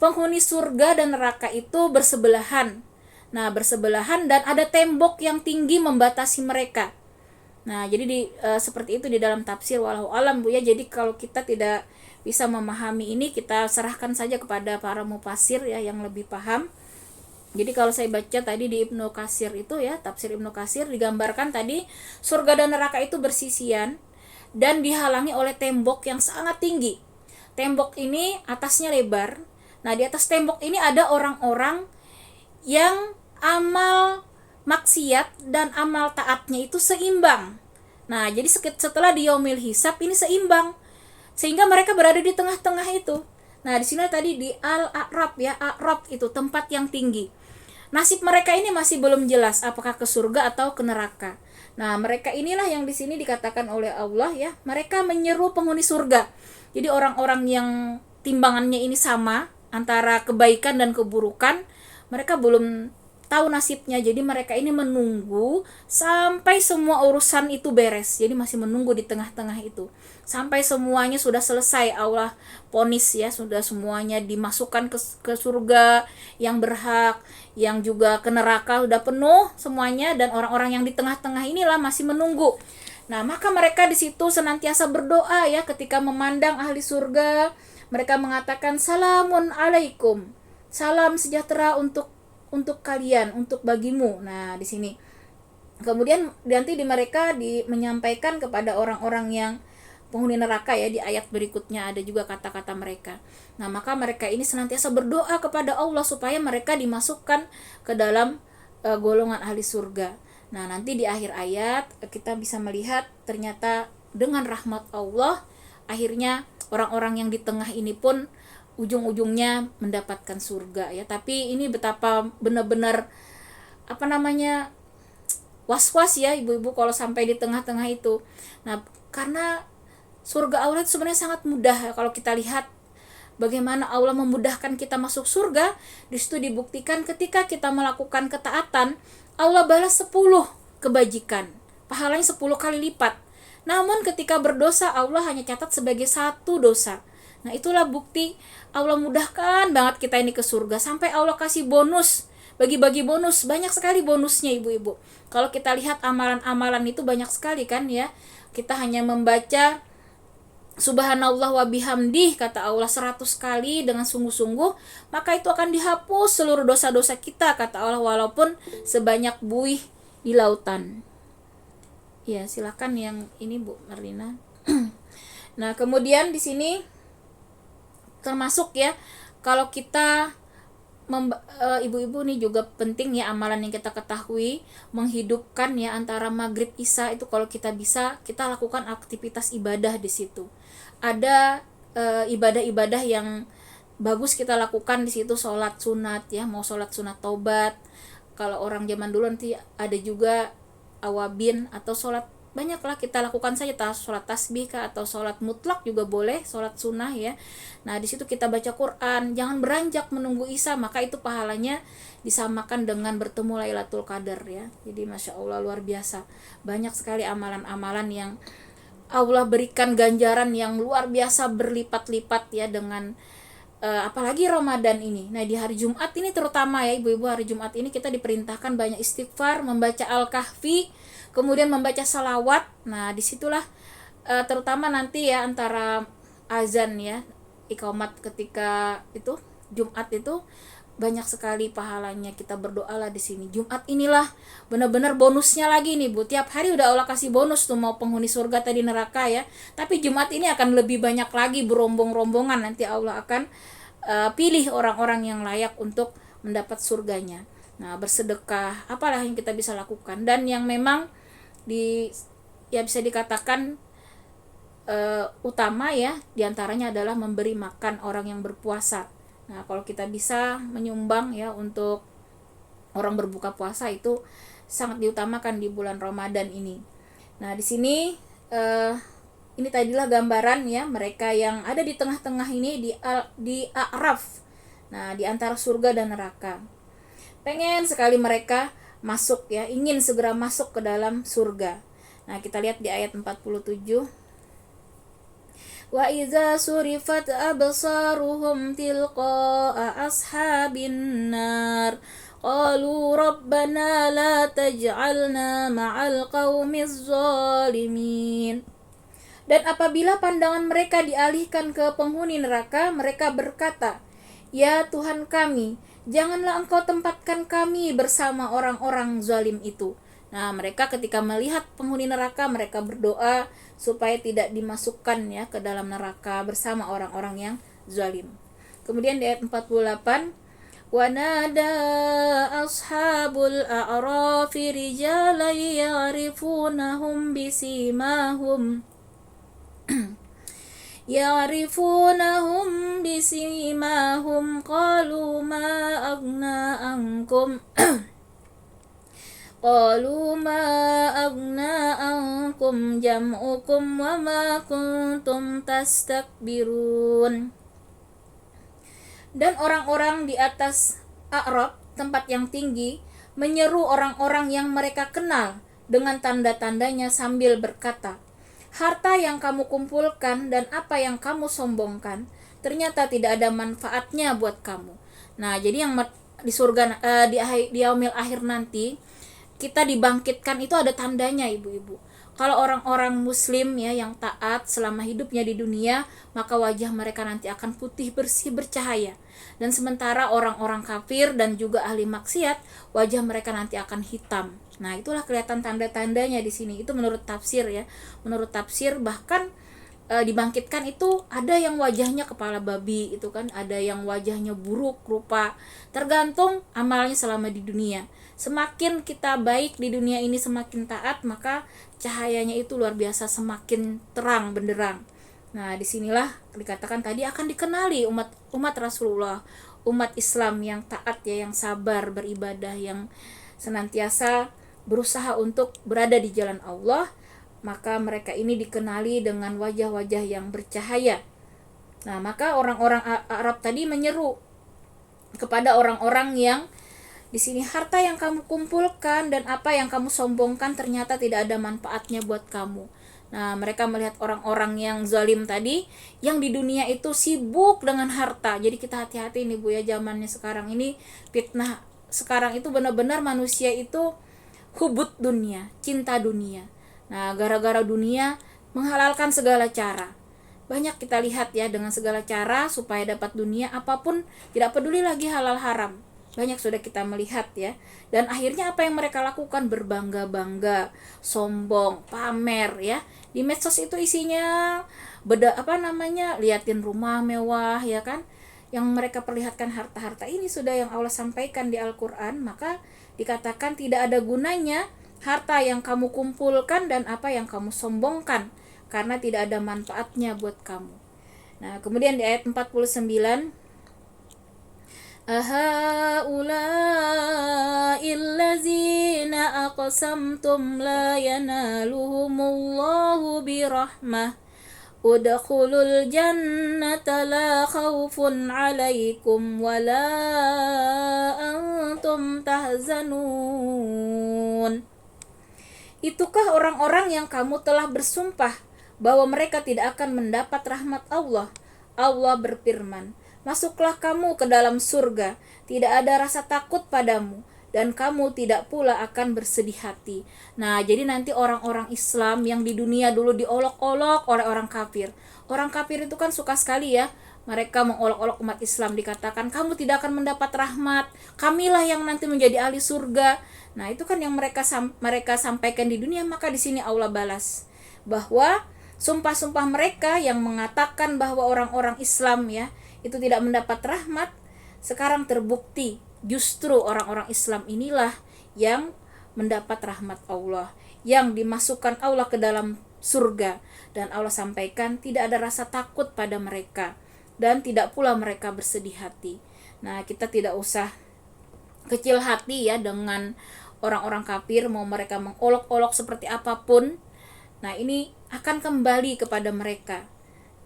penghuni surga dan neraka itu bersebelahan. Nah, bersebelahan dan ada tembok yang tinggi membatasi mereka. Nah, jadi seperti itu di dalam tafsir, walau alam Bu ya. Jadi kalau kita tidak bisa memahami ini, kita serahkan saja kepada para mufasir ya yang lebih paham. Jadi kalau saya baca tadi di Ibnu Katsir itu ya, tafsir Ibnu Katsir digambarkan tadi surga dan neraka itu bersisian dan dihalangi oleh tembok yang sangat tinggi. Tembok ini atasnya lebar. Nah, di atas tembok ini ada orang-orang yang amal maksiat dan amal taatnya itu seimbang. Nah, jadi setelah di yaumil hisab ini seimbang, sehingga mereka berada di tengah-tengah itu. Nah, di sini tadi di Al-A'raf ya, A'raf itu tempat yang tinggi. Nasib mereka ini masih belum jelas apakah ke surga atau ke neraka. Nah, mereka inilah yang di sini dikatakan oleh Allah ya, mereka menyeru penghuni surga. Jadi orang-orang yang timbangannya ini sama antara kebaikan dan keburukan, mereka belum tahu nasibnya. Jadi mereka ini menunggu sampai semua urusan itu beres. Jadi masih menunggu di tengah-tengah itu sampai semuanya sudah selesai. Allah ponis ya, sudah semuanya dimasukkan ke surga yang berhak, yang juga ke neraka sudah penuh semuanya, dan orang-orang yang di tengah-tengah inilah masih menunggu. Nah, maka mereka di situ senantiasa berdoa ya, ketika memandang ahli surga, mereka mengatakan, "Salamun alaikum." Salam sejahtera untuk kalian, untuk bagimu. Nah, di sini kemudian nanti mereka menyampaikan kepada orang-orang yang penghuni neraka ya, di ayat berikutnya ada juga kata-kata mereka. Nah, maka mereka ini senantiasa berdoa kepada Allah supaya mereka dimasukkan ke dalam golongan ahli surga. Nah, nanti di akhir ayat kita bisa melihat ternyata dengan rahmat Allah akhirnya orang-orang yang di tengah ini pun ujung-ujungnya mendapatkan surga ya. Tapi ini betapa benar-benar was-was ya ibu-ibu kalau sampai di tengah-tengah itu. Nah, karena surga Allah itu sebenarnya sangat mudah ya. Kalau kita lihat bagaimana Allah memudahkan kita masuk surga, di situ dibuktikan ketika kita melakukan ketaatan, Allah balas 10 kebajikan, pahalanya 10 kali lipat. Namun ketika berdosa, Allah hanya catat sebagai 1 dosa. Nah, itulah bukti Allah mudahkan banget kita ini ke surga. Sampai Allah kasih bonus, bagi-bagi bonus, banyak sekali bonusnya ibu-ibu. Kalau kita lihat amalan-amalan itu banyak sekali kan ya. Kita hanya membaca Subhanallah wa bihamdih, kata Allah 100 kali dengan sungguh-sungguh, maka itu akan dihapus seluruh dosa-dosa kita, kata Allah, walaupun sebanyak buih di lautan. Ya, silakan yang ini Bu Marlina. Nah, kemudian di sini termasuk ya, kalau kita ibu-ibu nih juga penting ya, amalan yang kita ketahui menghidupkan ya antara maghrib isya itu, kalau kita bisa kita lakukan aktivitas ibadah di situ. Ada ibadah-ibadah yang bagus kita lakukan di situ, sholat sunat ya, mau sholat sunat taubat. Kalau orang zaman dulu nanti ada juga awabin atau sholat, banyaklah kita lakukan saja, sholat tasbih kah, atau sholat mutlak juga boleh, sholat sunnah ya. Nah, di situ kita baca Quran, jangan beranjak menunggu isya, maka itu pahalanya disamakan dengan bertemu Lailatul Qadar ya. Jadi Masya Allah luar biasa, banyak sekali amalan-amalan yang Allah berikan ganjaran yang luar biasa berlipat-lipat ya dengan apalagi Ramadan ini. Nah, di hari Jumat ini terutama ya ibu-ibu, hari Jumat ini kita diperintahkan banyak istighfar, membaca Al-Kahfi, kemudian membaca salawat. Nah, disitulah terutama nanti ya antara azan ya, iqamat ketika itu Jumat itu banyak sekali pahalanya. Kita berdoalah di sini. Jumat inilah benar-benar bonusnya lagi nih Bu. Tiap hari udah Allah kasih bonus tuh, mau penghuni surga tadi neraka ya. Tapi Jumat ini akan lebih banyak lagi, berombong-rombongan. Nanti Allah akan pilih orang-orang yang layak untuk mendapat surganya. Nah, bersedekah, apalah yang kita bisa lakukan, dan yang memang bisa dikatakan utama ya, diantaranya adalah memberi makan orang yang berpuasa. Nah, kalau kita bisa menyumbang ya untuk orang berbuka puasa, itu sangat diutamakan di bulan Ramadan ini. Nah, di sini ini tadilah gambaran ya mereka yang ada di tengah-tengah ini di A'raf. Nah, di antara surga dan neraka. Pengen sekali mereka masuk ya, ingin segera masuk ke dalam surga. Nah, kita lihat di ayat 47. Wa idza surifat absaruhum tilqa'a ashabin nar qalu rabbana la taj'alna ma'al qaumiz zalimin. Dan apabila pandangan mereka dialihkan ke penghuni neraka, mereka berkata, "Ya Tuhan kami, janganlah Engkau tempatkan kami bersama orang-orang zalim itu." Nah, mereka ketika melihat penghuni neraka, mereka berdoa supaya tidak dimasukkan ya ke dalam neraka bersama orang-orang yang zalim. Kemudian di ayat 48, "Wa nada ashabul a'rafi rijalan ya'rifunahum bisimahum يعرفونهم بسيماهم قالوا ما أغنى عنكم جمعكم وما كنتم تستكبرون. Dan orang-orang di atas A'raf, tempat yang tinggi, menyeru orang-orang yang mereka kenal dengan tanda-tandanya sambil berkata, "Harta yang kamu kumpulkan dan apa yang kamu sombongkan ternyata tidak ada manfaatnya buat kamu." Nah, jadi yang di surga di yaumil akhir nanti kita dibangkitkan itu ada tandanya, ibu-ibu. Kalau orang-orang muslim ya yang taat selama hidupnya di dunia, maka wajah mereka nanti akan putih bersih bercahaya. Dan sementara orang-orang kafir dan juga ahli maksiat, wajah mereka nanti akan hitam. Nah, itulah kelihatan tanda-tandanya di sini. Itu menurut tafsir ya. Menurut tafsir bahkan dibangkitkan itu ada yang wajahnya kepala babi, itu kan, ada yang wajahnya buruk rupa, tergantung amalnya selama di dunia. Semakin kita baik di dunia ini, semakin taat, maka cahayanya itu luar biasa semakin terang benderang. Nah, disinilah dikatakan tadi akan dikenali umat Rasulullah, umat Islam yang taat ya, yang sabar beribadah, yang senantiasa berusaha untuk berada di jalan Allah, maka mereka ini dikenali dengan wajah-wajah yang bercahaya. Nah, maka orang-orang Arab tadi menyeru kepada orang-orang yang di sini, harta yang kamu kumpulkan dan apa yang kamu sombongkan ternyata tidak ada manfaatnya buat kamu. Nah, mereka melihat orang-orang yang zalim tadi yang di dunia itu sibuk dengan harta. Jadi kita hati-hati nih Bu ya, zamannya sekarang ini fitnah. Sekarang itu benar-benar manusia itu hubud dunia, cinta dunia. Nah, gara-gara dunia menghalalkan segala cara. Banyak kita lihat ya, dengan segala cara supaya dapat dunia apapun, tidak peduli lagi halal haram. Banyak sudah kita melihat ya. Dan akhirnya apa yang mereka lakukan? Berbangga-bangga, sombong, pamer ya. Di medsos itu isinya liatin rumah mewah ya kan. Yang mereka perlihatkan harta-harta ini sudah yang Allah sampaikan di Al-Qur'an, maka dikatakan tidak ada gunanya harta yang kamu kumpulkan dan apa yang kamu sombongkan, karena tidak ada manfaatnya buat kamu. Nah, kemudian di ayat 49, ahaula'il ladzina aqsamtum la yanaluhumullahu birahmah udkhulul jannata la khaufun 'alaikum wa la antum tahzanun. Itukah orang-orang yang kamu telah bersumpah bahwa mereka tidak akan mendapat rahmat Allah? Allah berfirman, "Masuklah kamu ke dalam surga, tidak ada rasa takut padamu, dan kamu tidak pula akan bersedih hati." Nah, jadi nanti orang-orang Islam yang di dunia dulu diolok-olok oleh orang kafir. Orang kafir itu kan suka sekali ya, mereka mengolok-olok umat Islam, dikatakan kamu tidak akan mendapat rahmat, kamilah yang nanti menjadi ahli surga. Nah, itu kan yang mereka sampaikan di dunia, maka di sini Allah balas bahwa sumpah-sumpah mereka yang mengatakan bahwa orang-orang Islam ya itu tidak mendapat rahmat, sekarang terbukti justru orang-orang Islam inilah yang mendapat rahmat Allah, yang dimasukkan Allah ke dalam surga. Dan Allah sampaikan tidak ada rasa takut pada mereka dan tidak pula mereka bersedih hati. Nah, kita tidak usah kecil hati ya dengan orang-orang kafir, mau mereka mengolok-olok seperti apapun. Nah, ini akan kembali kepada mereka.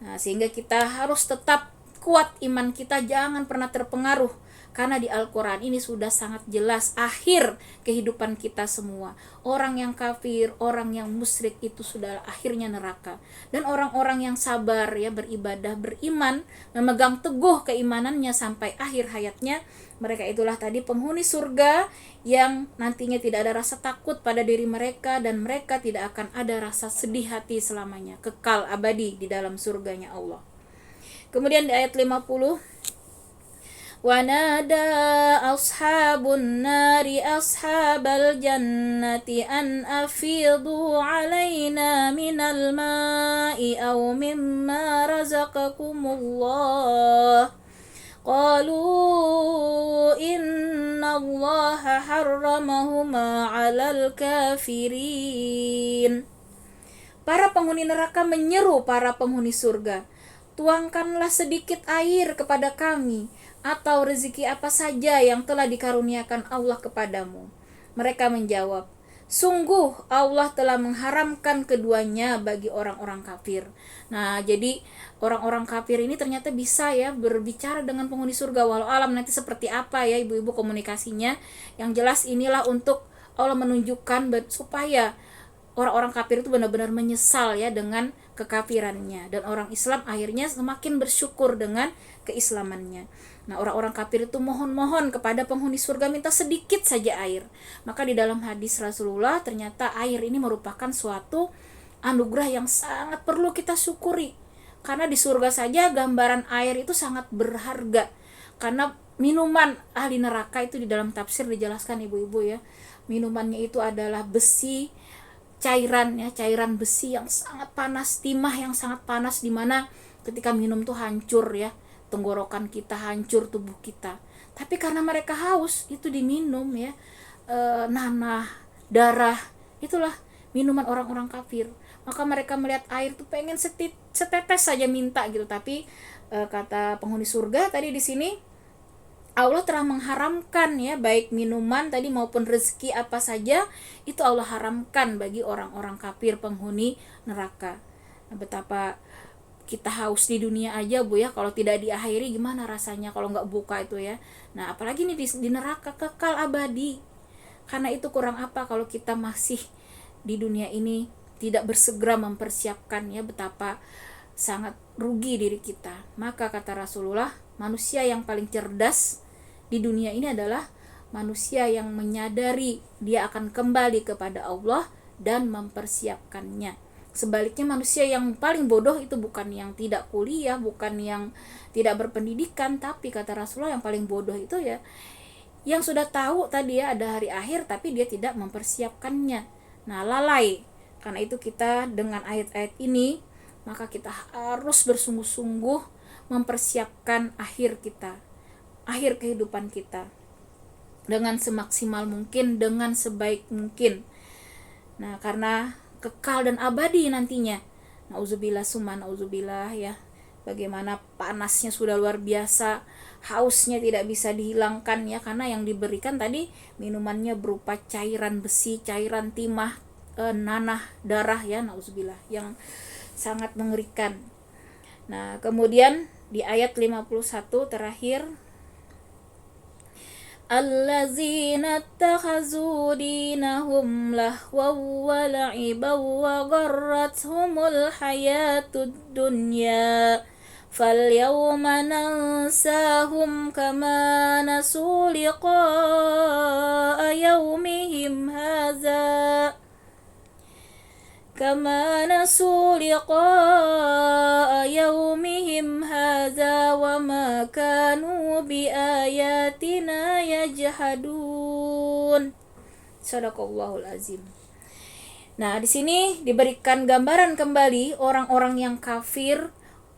Nah, sehingga kita harus tetap kuat iman kita, jangan pernah terpengaruh, karena di Al-Quran ini sudah sangat jelas akhir kehidupan kita semua. Orang yang kafir, orang yang musyrik itu sudah akhirnya neraka. Dan orang-orang yang sabar ya, beribadah, beriman, memegang teguh keimanannya sampai akhir hayatnya, mereka itulah tadi penghuni surga yang nantinya tidak ada rasa takut pada diri mereka, dan mereka tidak akan ada rasa sedih hati selamanya, kekal abadi di dalam surganya Allah. Kemudian di ayat 50, وَنَادَى أَصْحَابُ النَّارِ أَصْحَابَ الْجَنَّةِ أَنْ أَفِيضُوا عَلَيْنَا مِنَ الْمَاءِ أَوْ مِمَّا رَزَقَكُمُ اللَّهُ قَالُوا إِنَّ اللَّهَ حَرَّمَهُمَا عَلَى الْكَافِرِينَ. Para penghuni neraka menyeru para penghuni surga, tuangkanlah sedikit air kepada kami, atau rezeki apa saja yang telah dikaruniakan Allah kepadamu. Mereka menjawab, sungguh Allah telah mengharamkan keduanya bagi orang-orang kafir. Nah, jadi orang-orang kafir ini ternyata bisa ya berbicara dengan penghuni surga. Walau alam nanti seperti apa ya ibu-ibu komunikasinya. Yang jelas inilah untuk Allah menunjukkan supaya orang-orang kafir itu benar-benar menyesal ya dengan kekafirannya, dan orang Islam akhirnya semakin bersyukur dengan keislamannya. Nah, orang-orang kafir itu mohon-mohon kepada penghuni surga minta sedikit saja air. Maka di dalam hadis Rasulullah ternyata air ini merupakan suatu anugerah yang sangat perlu kita syukuri. Karena di surga saja gambaran air itu sangat berharga. Karena minuman ahli neraka itu di dalam tafsir dijelaskan ibu-ibu ya. Minumannya itu adalah besi, cairan ya, cairan besi yang sangat panas, timah yang sangat panas, di mana ketika minum tuh hancur ya, tenggorokan kita hancur, tubuh kita. Tapi karena mereka haus, itu diminum ya, nanah, darah, itulah minuman orang-orang kafir. Maka mereka melihat air tuh pengen setetes saja minta gitu. Tapi kata penghuni surga tadi di sini, Allah telah mengharamkan ya, baik minuman tadi maupun rezeki apa saja itu Allah haramkan bagi orang-orang kafir penghuni neraka. Nah, betapa kita haus di dunia aja Bu ya, kalau tidak diakhiri gimana rasanya kalau nggak buka itu ya. Nah, apalagi nih di neraka kekal abadi. Karena itu kurang apa kalau kita masih di dunia ini tidak bersegera mempersiapkan ya, betapa sangat rugi diri kita. Maka kata Rasulullah, manusia yang paling cerdas di dunia ini adalah manusia yang menyadari dia akan kembali kepada Allah dan mempersiapkannya. Sebaliknya manusia yang paling bodoh itu bukan yang tidak kuliah, bukan yang tidak berpendidikan, tapi kata Rasulullah yang paling bodoh itu ya yang sudah tahu tadi ya ada hari akhir tapi dia tidak mempersiapkannya. Nah, lalai. Karena itu kita dengan ayat-ayat ini maka kita harus bersungguh-sungguh mempersiapkan akhir kita, akhir kehidupan kita dengan semaksimal mungkin, dengan sebaik mungkin. Nah, karena kekal dan abadi nantinya. Nauzubillah summa nauzubillah ya. Bagaimana panasnya sudah luar biasa, hausnya tidak bisa dihilangkan ya, karena yang diberikan tadi minumannya berupa cairan besi, cairan timah, nanah, darah ya, nauzubillah, yang sangat mengerikan. Nah, kemudian di ayat 51 terakhir, allazina takhazu dinahum lahwa wa la'iban wa gharrathumul hayatud dunya falyawma nansahum kama nasu liqa'a yawmihim hadza كما نسوا لقاء يومهم هذا وما كانوا بآياتنا يجحدون. Sadaqallahul azim. Nah, di sini diberikan gambaran kembali orang-orang yang kafir,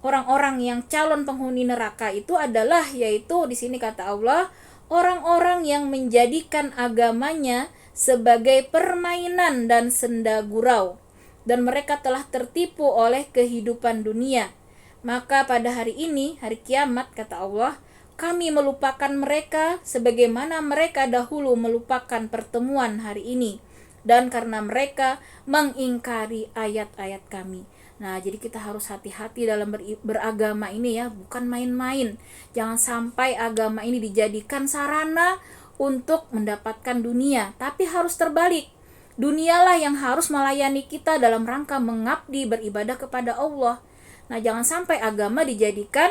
orang-orang yang calon penghuni neraka itu adalah, yaitu di sini kata Allah, orang-orang yang menjadikan agamanya sebagai permainan dan senda gurau. dan mereka telah tertipu oleh kehidupan dunia. Maka pada hari ini, hari kiamat, kata Allah, kami melupakan mereka sebagaimana mereka dahulu melupakan pertemuan hari ini, dan karena mereka mengingkari ayat-ayat kami. Nah, jadi kita harus hati-hati dalam beragama ini ya, bukan main-main. Jangan sampai agama ini dijadikan sarana untuk mendapatkan dunia, tapi harus terbalik. Dunialah yang harus melayani kita dalam rangka mengabdi beribadah kepada Allah. Nah, jangan sampai agama dijadikan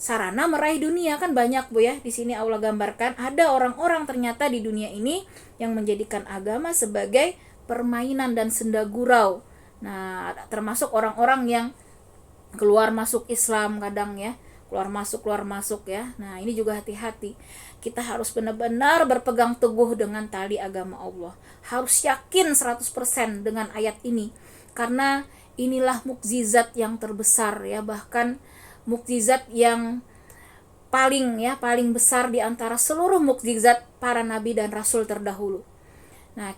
sarana meraih dunia. Kan banyak Bu ya, di sini Allah gambarkan ada orang-orang ternyata di dunia ini yang menjadikan agama sebagai permainan dan senda gurau. Nah, termasuk orang-orang yang keluar masuk Islam kadang ya, keluar masuk ya. Nah, ini juga hati-hati. Kita harus benar-benar berpegang teguh dengan tali agama Allah. Harus yakin 100% dengan ayat ini. Karena inilah mukjizat yang terbesar ya, bahkan mukjizat yang paling besar di antara seluruh mukjizat para nabi dan rasul terdahulu. Nah,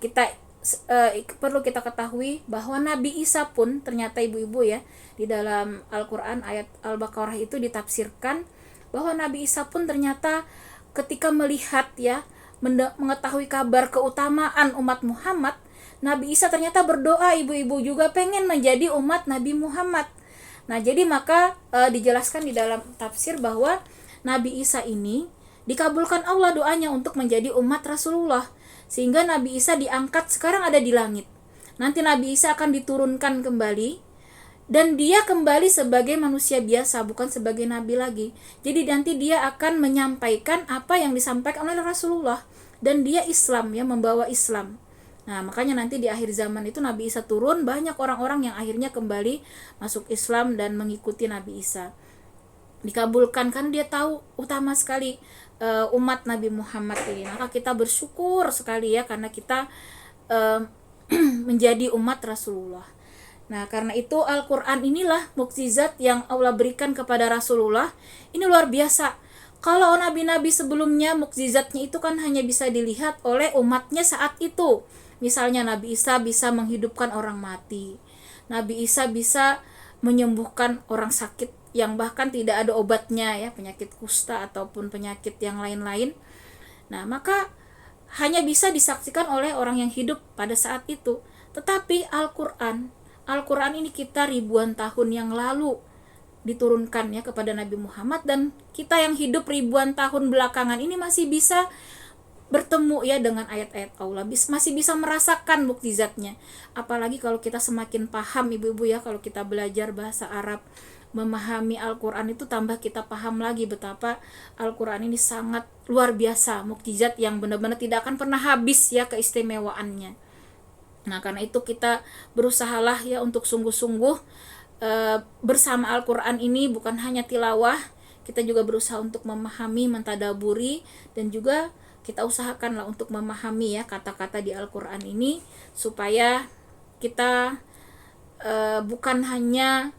perlu kita ketahui bahwa Nabi Isa pun ternyata ibu-ibu ya, di dalam Al-Quran ayat Al-Baqarah itu ditafsirkan bahwa Nabi Isa pun ternyata ketika melihat ya, mengetahui kabar keutamaan umat Muhammad, Nabi Isa ternyata berdoa ibu-ibu juga pengen menjadi umat Nabi Muhammad. Nah, jadi maka dijelaskan di dalam tafsir bahwa Nabi Isa ini dikabulkan Allah doanya untuk menjadi umat Rasulullah, sehingga Nabi Isa diangkat, sekarang ada di langit. Nanti Nabi Isa akan diturunkan kembali dan dia kembali sebagai manusia biasa, bukan sebagai nabi lagi. Jadi nanti dia akan menyampaikan apa yang disampaikan oleh Rasulullah, dan dia Islam ya, membawa Islam. Nah, makanya nanti di akhir zaman itu Nabi Isa turun, banyak orang-orang yang akhirnya kembali masuk Islam dan mengikuti Nabi Isa. Dikabulkan kan, dia tahu utama sekali umat Nabi Muhammad ini. Maka kita bersyukur sekali ya, karena kita menjadi umat Rasulullah. Nah, karena itu Al-Quran inilah mukjizat yang Allah berikan kepada Rasulullah. Ini luar biasa. Kalau nabi-nabi sebelumnya mukjizatnya itu kan hanya bisa dilihat oleh umatnya saat itu. Misalnya Nabi Isa bisa menghidupkan orang mati, Nabi Isa bisa menyembuhkan orang sakit yang bahkan tidak ada obatnya ya, penyakit kusta ataupun penyakit yang lain-lain. Nah, maka hanya bisa disaksikan oleh orang yang hidup pada saat itu. Tetapi Al-Quran ini kita ribuan tahun yang lalu diturunkan ya kepada Nabi Muhammad, dan kita yang hidup ribuan tahun belakangan ini masih bisa bertemu ya dengan ayat-ayat Allah, masih bisa merasakan mukjizatnya. Apalagi kalau kita semakin paham ibu-ibu ya, kalau kita belajar bahasa Arab, memahami Al-Quran itu tambah kita paham lagi betapa Al-Quran ini sangat luar biasa, mukjizat yang benar-benar tidak akan pernah habis ya keistimewaannya. Nah, karena itu kita berusahalah ya untuk sungguh-sungguh bersama Al-Quran ini, bukan hanya tilawah, kita juga berusaha untuk memahami, mentadaburi, dan juga kita usahakanlah untuk memahami ya kata-kata di Al-Quran ini, supaya kita bukan hanya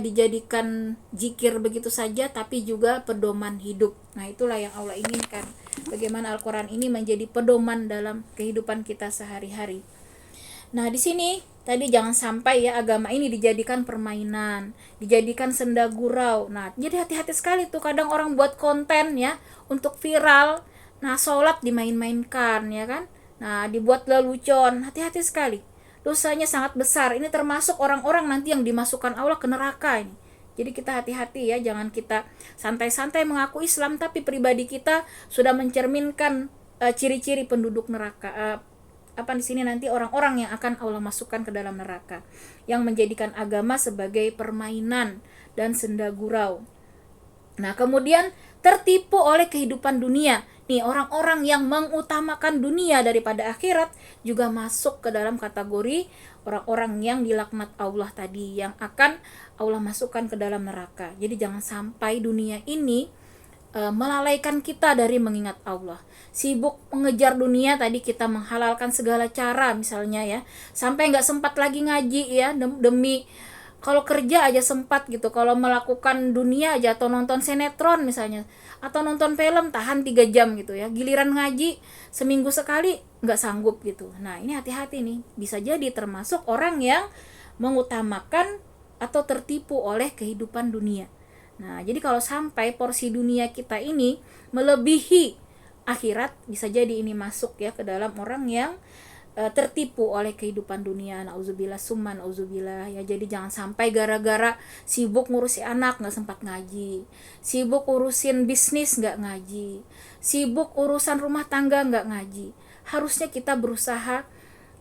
dijadikan zikir begitu saja, tapi juga pedoman hidup. Nah, itulah yang Allah inginkan, bagaimana Al-Quran ini menjadi pedoman dalam kehidupan kita sehari-hari. Nah, di sini tadi jangan sampai ya agama ini dijadikan permainan, dijadikan senda gurau. Nah, jadi hati-hati sekali tuh, kadang orang buat konten ya untuk viral. Nah, sholat dimain-mainkan ya kan. Nah, dibuat lelucon. Hati-hati sekali, dosanya sangat besar. Ini termasuk orang-orang nanti yang dimasukkan Allah ke neraka ini. Jadi kita hati-hati ya, jangan kita santai-santai mengaku Islam tapi pribadi kita sudah mencerminkan ciri-ciri penduduk neraka. Di sini nanti orang-orang yang akan Allah masukkan ke dalam neraka, yang menjadikan agama sebagai permainan dan senda gurau. Nah, kemudian tertipu oleh kehidupan dunia. Nih, orang-orang yang mengutamakan dunia daripada akhirat juga masuk ke dalam kategori orang-orang yang dilaknat Allah tadi, yang akan Allah masukkan ke dalam neraka. Jadi jangan sampai dunia ini melalaikan kita dari mengingat Allah. Sibuk mengejar dunia, tadi kita menghalalkan segala cara misalnya ya, sampai nggak sempat lagi ngaji ya, demi kalau kerja aja sempat gitu, kalau melakukan dunia aja atau nonton sinetron misalnya atau nonton film tahan 3 jam gitu ya, giliran ngaji seminggu sekali nggak sanggup gitu. Nah ini hati-hati nih, bisa jadi termasuk orang yang mengutamakan atau tertipu oleh kehidupan dunia. Nah jadi kalau sampai porsi dunia kita ini melebihi akhirat, bisa jadi ini masuk ya ke dalam orang yang tertipu oleh kehidupan dunia. Nauzubillah summa nauzubillah ya. Jadi jangan sampai gara-gara sibuk ngurusi anak nggak sempat ngaji, sibuk urusin bisnis nggak ngaji, sibuk urusan rumah tangga nggak ngaji. Harusnya kita berusaha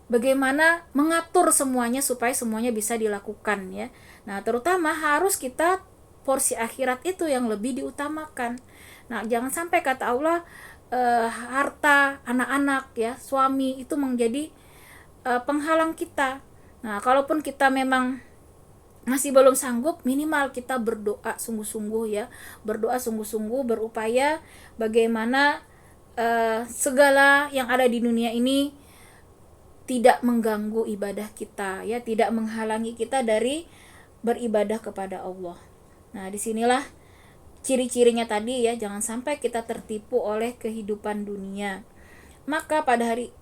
bagaimana mengatur semuanya supaya semuanya bisa dilakukan ya. Nah terutama harus kita porsi akhirat itu yang lebih diutamakan. Nah jangan sampai kata Allah harta, anak-anak ya, suami itu menjadi penghalang kita. Nah, kalaupun kita memang masih belum sanggup, minimal kita berdoa sungguh-sungguh ya, berdoa sungguh-sungguh, berupaya bagaimana segala yang ada di dunia ini tidak mengganggu ibadah kita ya, tidak menghalangi kita dari beribadah kepada Allah. Nah, disinilah ciri-cirinya tadi ya, jangan sampai kita tertipu oleh kehidupan dunia. Maka pada hari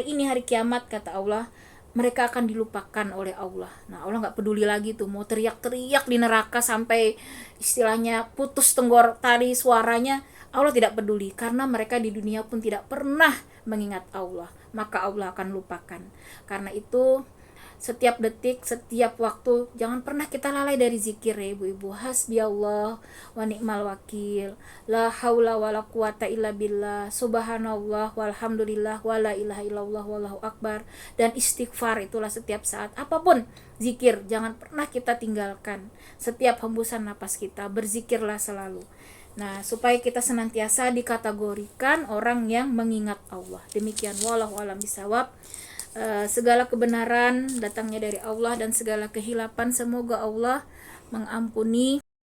ini, hari kiamat, kata Allah, mereka akan dilupakan oleh Allah. Nah Allah nggak peduli lagi tuh mau teriak-teriak di neraka sampai istilahnya putus tali suaranya. Allah tidak peduli karena mereka di dunia pun tidak pernah mengingat Allah, maka Allah akan lupakan. Karena itu setiap detik, setiap waktu jangan pernah kita lalai dari zikir ya ibu-ibu. Hasbiyallah wa ni'mal wakil, la haula wala quwata illa billah, subhanallah walhamdulillah wala ilaha illallah wallahu akbar. Dan istighfar itulah setiap saat, apapun zikir jangan pernah kita tinggalkan. Setiap hembusan napas kita berzikirlah selalu. Nah supaya kita senantiasa dikategorikan orang yang mengingat Allah. Demikian, wallahu alam bisawab. Segala kebenaran datangnya dari Allah dan segala kehilapan semoga Allah mengampuni